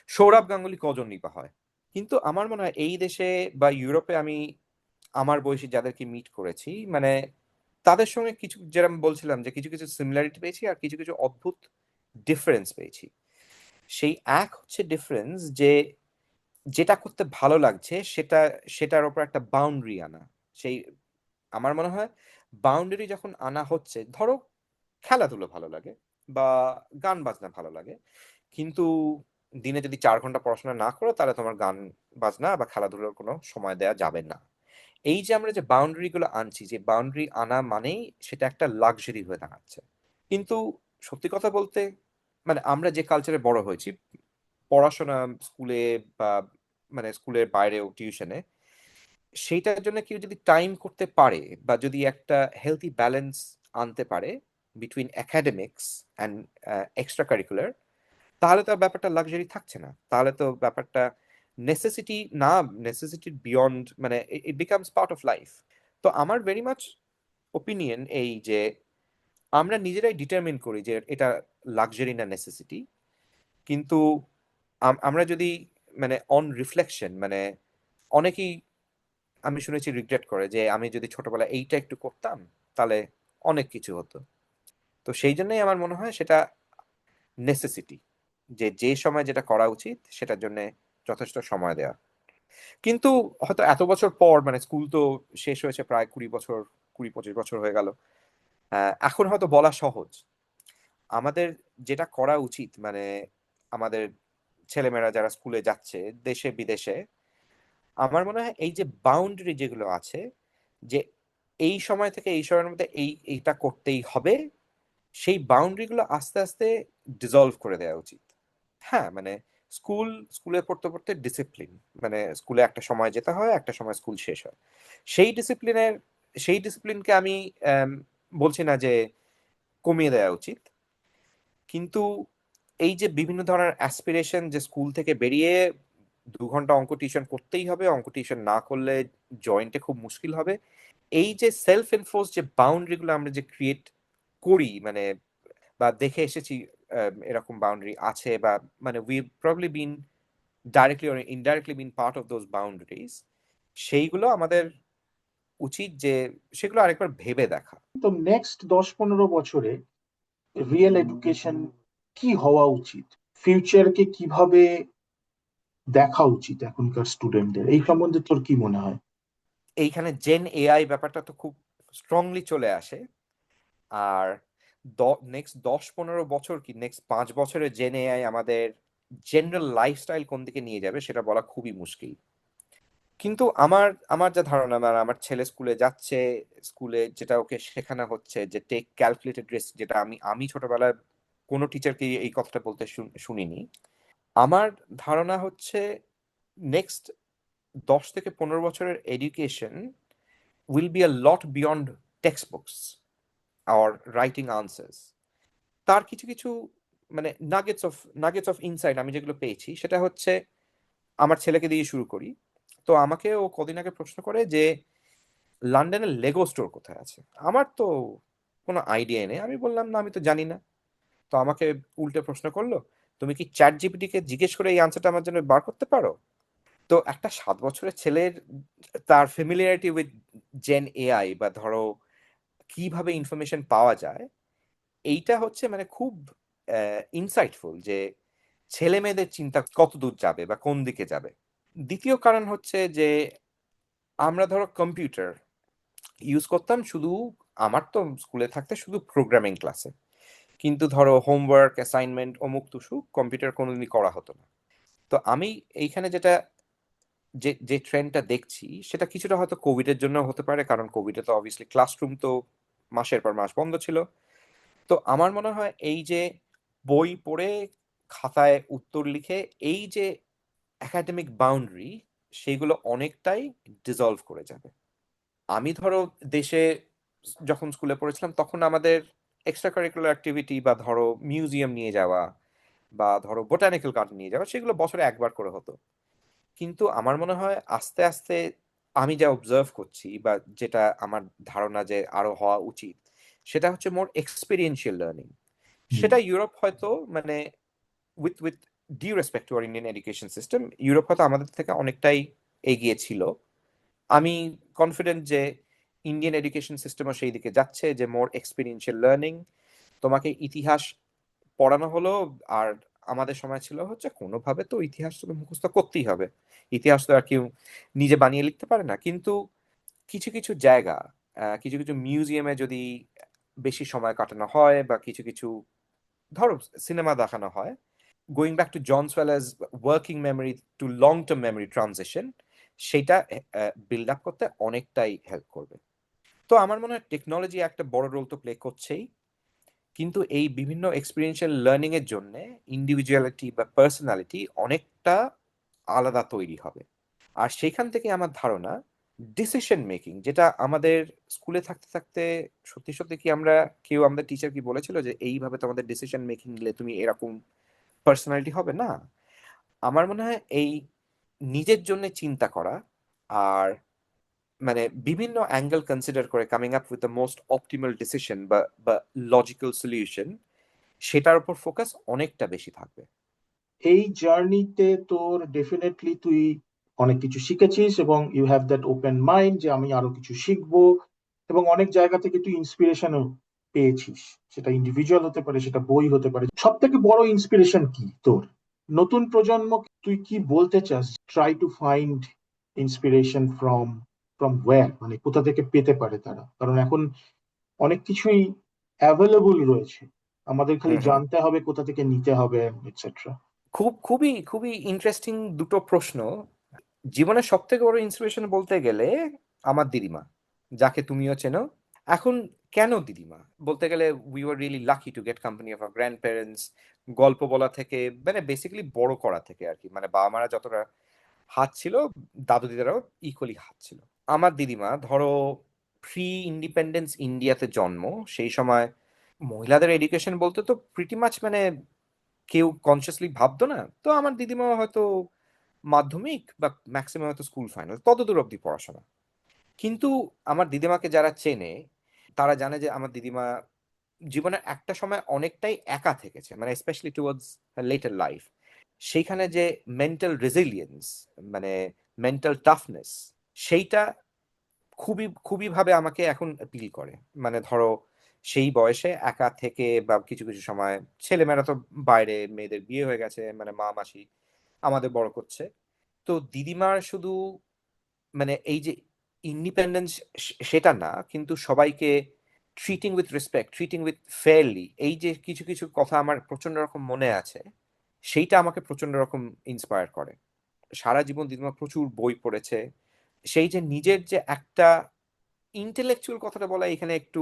সৌরভ গাঙ্গুলি কজন নিপা হয়? কিন্তু আমার মনে হয় এই দেশে বা ইউরোপে আমি আমার বয়সী যাদেরকে মিট করেছি, মানে তাদের সঙ্গে কিছু, যেরকম বলছিলাম যে কিছু কিছু সিমিলারিটি পেয়েছি আর কিছু কিছু অদ্ভুত ডিফারেন্স পেয়েছি। সেই এক হচ্ছে ডিফারেন্স যে যেটা করতে ভালো লাগছে সেটা, সেটার ওপর একটা বাউন্ডারি আনা। সেই আমার মনে হয় বাউন্ডারি যখন আনা হচ্ছে, ধরো খেলাধুলো ভালো লাগে বা গান বাজনা ভালো লাগে, কিন্তু দিনে যদি 4 ঘন্টা পড়াশোনা না করো তাহলে তোমার গান বাজনা বা খেলাধুলোর কোনো সময় দেওয়া যাবে না। এই যে আমরা যে বাউন্ডারি গুলো আনছি, যে বাউন্ডারি আনা মানেই সেটা একটা লাক্সারি হয়ে দাঁড়াচ্ছে। কিন্তু সত্যি কথা বলতে, মানে আমরা যে কালচারে বড় হয়েছি, পড়াশোনা স্কুলে বা মানে স্কুলের বাইরেও টিউশনে, সেইটার জন্য কেউ যদি টাইম করতে পারে বা যদি একটা হেলথি ব্যালেন্স আনতে পারে between academics and extra curricular, তাহলে তো আর ব্যাপারটা লাক্সারি থাকছে না, তাহলে তো ব্যাপারটা নেসেসিটি না, নেসেসিটি বিয়ন্ড, মানে it becomes part of life. তো আমার ভেরি মাচ ওপিনিয়ন এই যে আমরা নিজেরাই ডিটারমিন করি যে এটা লাক্সারি না নেসেসিটি। কিন্তু আমরা যদি মানে অন রিফ্লেকশন, মানে অনেকেই আমি শুনেছি রিগ্রেট করে যে আমি যদি ছোটবেলায় এইটা একটু করতাম তাহলে অনেক কিছু হতো। তো সেই জন্যই আমার মনে হয় সেটা নেসেসিটি, যে যে সময় যেটা করা উচিত সেটার জন্য যথেষ্ট সময় দেওয়া। কিন্তু হয়তো এত বছর পর, মানে স্কুল তো শেষ হয়েছে প্রায় 20 বছর, 20-25 বছর হয়ে গেল, এখন হয়তো বলা সহজ। আমাদের যেটা করা উচিত, মানে আমাদের ছেলেমেয়েরা যারা স্কুলে যাচ্ছে দেশে বিদেশে, আমার মনে হয় এই যে বাউন্ডারি যেগুলো আছে, যে এই সময় থেকে এই সময়ের মধ্যে এইটা করতেই হবে, সেই বাউন্ডারি গুলো আস্তে আস্তে ডিসলভ করে দেওয়া উচিত। হ্যাঁ, মানে স্কুলে পড়তে পড়তে ডিসিপ্লিন, মানে স্কুলে একটা সময় যেতে হয়, একটা সময় স্কুল শেষ হয়, সেই ডিসিপ্লিনের, সেই ডিসিপ্লিনকে আমি আম, বলছি না যে কমিয়ে দেওয়া উচিত, কিন্তু এই যে বিভিন্ন ধরনের অ্যাসপিরেশন, যে স্কুল থেকে বেরিয়ে 2 ঘন্টা অঙ্ক টিউশন করতেই হবে, অঙ্ক টিউশন না করলে জয়েন্টে খুব মুশকিল হবে, এই যে সেলফ এনফোর্স যে বাউন্ডারি গুলো আমরা যে ক্রিয়েট করি, মানে বা দেখে এসেছি এরকম বাউন্ডারি আছে, বা মানে we probably been directly or indirectly been part of those boundaries, সেইগুলো আমাদের উচিত যে সেগুলো আরেকবার ভেবে দেখা। তো নেক্সট 10-15 বছরে রিয়েল এডুকেশন কি হওয়া উচিত? ফিউচারকে কিভাবে দেখা উচিত এখনকার স্টুডেন্টদের, এই সম্বন্ধে তোর কি মনে হয়? এইখানে জেন এআই ব্যাপারটা তো খুব স্ট্রংলি চলে আসে। আর নেক্সট 10-15 বছর কি নেক্সট 5 বছরে জেন এআই আমাদের জেনারেল লাইফস্টাইল কোন দিকে নিয়ে যাবে সেটা বলা খুবই মুশকিল। কিন্তু আমার আমার যা ধারণা, মানে আমার ছেলে স্কুলে যাচ্ছে, স্কুলে যেটা ওকে শেখানো হচ্ছে যে টেক ক্যালকুলেটেড রিস্ক, যেটা আমি আমি ছোটবেলায় কোনো টিচারকে এই কথাটা বলতে শুনিনি। আমার ধারণা হচ্ছে নেক্সট 10 থেকে 15 বছরের education will be a lot beyond text books are writing answers. তার কিছু কিছু মানে নাগেটস অফ ইনসাইট আমি যেগুলো পেয়েছি সেটা হচ্ছে, আমার ছেলেকে দিয়ে শুরু করি। তো আমাকে ও কদিন আগে প্রশ্ন করে যে লন্ডনের লেগো স্টোর কোথায় আছে। আমার তো কোনো আইডিয়া নেই, আমি বললাম না, আমি তো জানি না। তো আমাকে উল্টে প্রশ্ন করলো, তুমি কি চ্যাট জিপিটি কে জিজ্ঞেস করে এই আনসারটা আমার জন্য বার করতে পারো? তো একটা 7 বছরের ছেলের তার ফেমিলিয়ারিটি উইথ জেন এআই বা ধরো কিভাবে ইনফরমেশন পাওয়া যায়, এইটা হচ্ছে মানে খুব ইনসাইটফুল যে ছেলে মেয়েদের চিন্তা কত দূর যাবে বা কোন দিকে যাবে। দ্বিতীয় কারণ হচ্ছে যে আমরা ধরো কম্পিউটার ইউজ করতাম শুধু, আমার তো স্কুলে থাকতে শুধু প্রোগ্রামিং ক্লাসে, কিন্তু ধরো হোমওয়ার্ক অ্যাসাইনমেন্ট অমুক তুসুক কম্পিউটার কোনোদিনই করা হতো না। তো আমি এইখানে যেটা যে যে ট্রেন্ডটা দেখছি সেটা কিছুটা হয়তো কোভিডের জন্য হতে পারে, কারণ কোভিডে তো অবভিয়াসলি ক্লাসরুম তো মাসের পর মাস বন্ধ ছিল। তো আমার মনে হয় এই যে বই পড়ে খাতায় উত্তর লিখে এই যে একাডেমিক বাউন্ডারি, সেইগুলো অনেকটাই ডিসলভ করে যাবে। আমি ধরো দেশে যখন স্কুলে পড়েছিলাম তখন আমাদের এক্সট্রা কারিকুলার অ্যাক্টিভিটি বা ধরো মিউজিয়াম নিয়ে যাওয়া বা ধরো বোটানিক্যাল গার্ডেন নিয়ে যাওয়া, সেগুলো বছরে একবার করে হতো। কিন্তু আমার মনে হয় আস্তে আস্তে আমি যা অবজার্ভ করছি বা যেটা আমার ধারণা যে আরো হওয়া উচিত, সেটা হচ্ছে মোর এক্সপেরিয়েন্সিয়াল লার্নিং। হুম। সেটা ইউরোপ হয়তো মানে with due respect to our Indian education system, Europe হয়তো আমাদের থেকে অনেকটাই এগিয়ে ছিল। আমি কনফিডেন্ট যে ইন্ডিয়ান এডুকেশন সিস্টেমও সেই দিকে যাচ্ছে যে মোর এক্সপেরিয়েন্সিয়াল লার্নিং। তোমাকে ইতিহাস পড়ানো হলো, আর আমাদের সময় ছিল হচ্ছে কোনোভাবে তো ইতিহাস তো মুখস্থ করতেই হবে, ইতিহাস তো আর কেউ নিজে বানিয়ে লিখতে পারে না। কিন্তু কিছু কিছু জায়গা, কিছু কিছু মিউজিয়ামে যদি বেশি সময় কাটানো হয় বা কিছু কিছু ধরো সিনেমা দেখানো হয়, going back to John Sweller's working memory to long term memory transition, সেটা বিল্ড আপ করতে অনেকটাই হেল্প করবে। তো আমার মনে হয় টেকনোলজি একটা বড় রোল তো প্লে করছেই, কিন্তু এই বিভিন্ন এক্সপিরিয়েন্সিয়াল লার্নিং এর জন্য ইন্ডিভিজুয়ালিটি বা পার্সোনালিটি অনেকটা আলাদা তৈরি হবে। আর সেইখান থেকে আমার ধারণা ডিসিশন মেকিং, যেটা আমাদের স্কুলে থাকতে থাকতে সত্যি সত্যি কি আমরা কেউ আমাদের টিচার কি বলেছিল যে এইভাবে তোমাদের ডিসিশন মেকিং নিলে তুমি এরকম পার্সোনালিটি হবে না? আমার মনে হয় এই নিজের জন্য চিন্তা করা আর মানে বিভিন্ন অ্যাঙ্গেল কনসিডার করে coming up with the most optimal decision বা বা লজিক্যাল সলিউশন, সেটার উপর ফোকাস অনেকটা বেশি থাকবে। এই জার্নিতে তোর ডেফিনেটলি তুই অনেক কিছু শিখেছিস এবং you have that open mind যে আমি আরো কিছু শিখবো, এবং অনেক জায়গা থেকে তুই ইন্সপিরেশনও পেয়েছিস। সেটা ইন্ডিভিজুয়াল হতে পারে, সেটা বই হতে পারে। সব থেকে বড় ইন্সপিরেশন কি তোর? নতুন প্রজন্ম তুই কি বলতে চাস? Try to find inspiration from from where, মানে কোথা থেকে পেতে পারে তারা? কারণ এখন অনেক কিছুই অ্যাভেলেবল রয়েছে, আমাদের খালি হুম হুম। জানতে হবে কোথা থেকে নিতে হবে, এটসেট্রা। খুবই খুবই ইন্টারেস্টিং দুটো প্রশ্ন। জীবনের সব থেকে বড় ইন্সপিরেশন বলতে গেলে আমার দিদিমা, যাকে তুমিও চেনো। এখন কেন দিদিমা বলতে গেলে, we were really lucky to get company of our grand parents. গল্প বলা থেকে মানে বেসিক্যালি বড় করা থেকে আর কি, মানে বাবা মারা যতটা হাত ছিল, দাদু দিদারাও ইকুয়ালি হাত ছিল। আমার দিদিমা ধরো প্রি ইন্ডিপেন্ডেন্স ইন্ডিয়াতে জন্ম, সেই সময় মহিলাদের এডুকেশন বলতে তো প্রিটি মাচ মানে কেউ কনসিয়াসলি ভাবতো না। তো আমার দিদিমা হয়তো মাধ্যমিক বা ম্যাক্সিমাম হয়তো স্কুল ফাইনাল ততদূর অব্দি পড়াশোনা। কিন্তু আমার দিদিমাকে যারা চেনে তারা জানে যে আমার দিদিমা জীবনের একটা সময় অনেকটাই একা থেকেছে, মানে স্পেশালি টুয়ার্ডস লেটার লাইফ। সেইখানে যে মেন্টাল রেজিলিয়েন্স, মানে মেন্টাল টাফনেস, সেইটা খুবই খুবই ভাবে আমাকে এখন অ্যাপিল করে। মানে ধরো সেই বয়সে একা থেকে বা কিছু কিছু সময় ছেলেমেয়েরা তো বাইরে, মেয়েদের বিয়ে হয়ে গেছে, মানে মা মাসি আমাদের বড় করছে। তো দিদিমার শুধু মানে এই যে ইন্ডিপেন্ডেন্স সেটা না, কিন্তু সবাইকে treating with respect, treating with fairly, এই যে কিছু কিছু কথা আমার প্রচন্ড রকম মনে আছে, সেইটা আমাকে প্রচন্ড রকম ইন্সপায়ার করে। সারা জীবন দিদিমা প্রচুর বই পড়েছে। সেই যে নিজের যে একটা ইন্টেলেকচুয়াল, কথাটা বলা এখানে একটু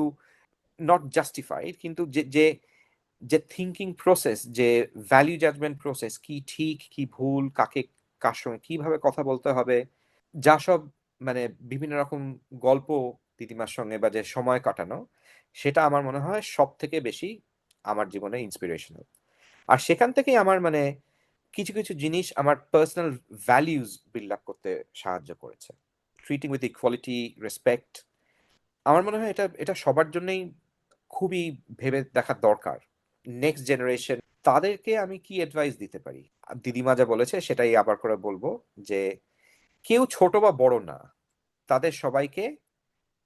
নট জাস্টিফাইড, কিন্তু যে যে যে থিঙ্কিং প্রসেস, যে ভ্যালু জাজমেন্ট প্রসেস, কি ঠিক কি ভুল, কাকে কার সঙ্গে কিভাবে কথা বলতে হবে, যা সব মানে বিভিন্ন রকম গল্প দিদিমার সঙ্গে বা যে সময় কাটানো, সেটা আমার মনে হয় সব থেকে বেশি আমার জীবনে ইন্সপিরেশনাল। আর সেখান থেকেই আমার মানে কিছু কিছু জিনিস আমার পার্সোনাল ভ্যালিউজ বিল্ড আপ করতে সাহায্য করেছে। ট্রিটিং উইথ ইকুয়ালিটি, রেসপেক্ট, আমার মনে হয় এটা এটা সবার জন্যই খুবই ভেবে দেখার দরকার। নেক্সট জেনারেশন, তাদেরকে আমি কি অ্যাডভাইস দিতে পারি? দিদিমা যা বলেছে সেটাই আবার করে বলবো, যে কেউ ছোট বা বড় না, তাদের সবাইকে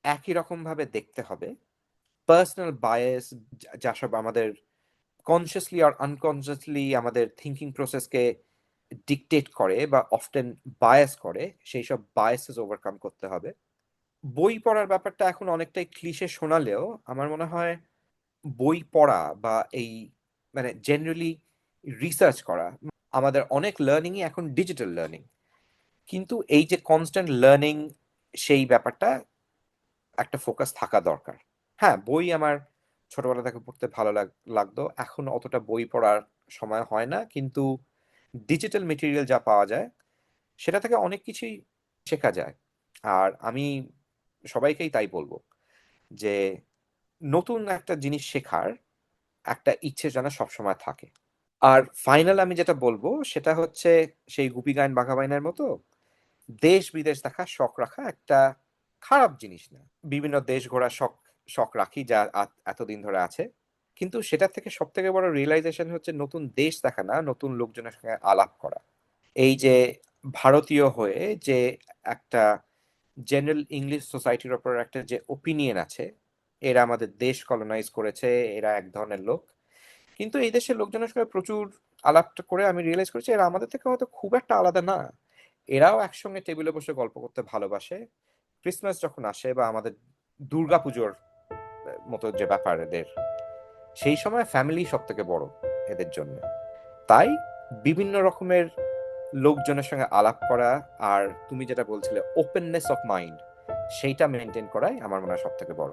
একই রকম ভাবে দেখতে হবে। পার্সোনাল বায়াস, যা সব আমাদের কনসিয়াসলি আর আনকনসিয়াসলি আমাদের থিঙ্কিং প্রসেসকে ডিকটেট করে বা অফটেন বায়াস করে, সেই সব বায়াসেস ওভারকাম করতে হবে। বই পড়ার ব্যাপারটা এখন অনেকটাই ক্লিশে শোনালেও আমার মনে হয় বই পড়া বা এই মানে জেনারেলি রিসার্চ করা, আমাদের অনেক লার্নিংই এখন ডিজিটাল লার্নিং, কিন্তু এই যে কনস্ট্যান্ট লার্নিং, সেই ব্যাপারটা একটা ফোকাস থাকা দরকার। হ্যাঁ, বই আমার ছোটবেলা থেকে পড়তে ভালো লাগতো, এখন অতটা বই পড়ার সময় হয় না, কিন্তু ডিজিটাল মেটেরিয়াল যা পাওয়া যায় সেটা থেকে অনেক কিছুই শেখা যায়। আর আমি সবাইকেই তাই বলবো যে নতুন একটা জিনিস শেখার একটা ইচ্ছে যেন সবসময় থাকে। আর ফাইনাল আমি যেটা বলবো সেটা হচ্ছে, সেই গুপি গাইন বাঘা বাইনের মতো দেশ বিদেশ দেখা শখ রাখা একটা খারাপ জিনিস না। বিভিন্ন দেশ ঘোরার শখ শখ রাখি, যা এতদিন ধরে আছে, কিন্তু সেটার থেকে সব থেকে বড় রিয়েলাইজেশন হচ্ছে নতুন দেশ দেখা না, নতুন লোকজনের সঙ্গে আলাপ করা। এই যে ভারতীয় হয়ে যে একটা জেনারেল ইংলিশ সোসাইটির ওপর একটা যে ওপিনিয়ন আছে, এরা আমাদের দেশ কলোনাইজ করেছে, এরা এক ধরনের লোক, কিন্তু এই দেশের লোকজনের সঙ্গে প্রচুর আলাপটা করে আমি রিয়েলাইজ করেছি এরা আমাদের থেকে হয়তো খুব একটা আলাদা না। এরাও একসঙ্গে টেবিলে বসে গল্প করতে ভালোবাসে। ক্রিসমাস যখন আসে বা আমাদের দুর্গা পুজোর মতো যে ব্যাপার এদের, সেই সময় ফ্যামিলি সব থেকে বড় এদের জন্য। তাই বিভিন্ন রকমের লোকজনের সঙ্গে আলাপ করা, আর তুমি যেটা বলছিলে ওপেননেস অফ মাইন্ড, সেইটা মেনটেন করাই আমার মনে হয় সব থেকে বড়।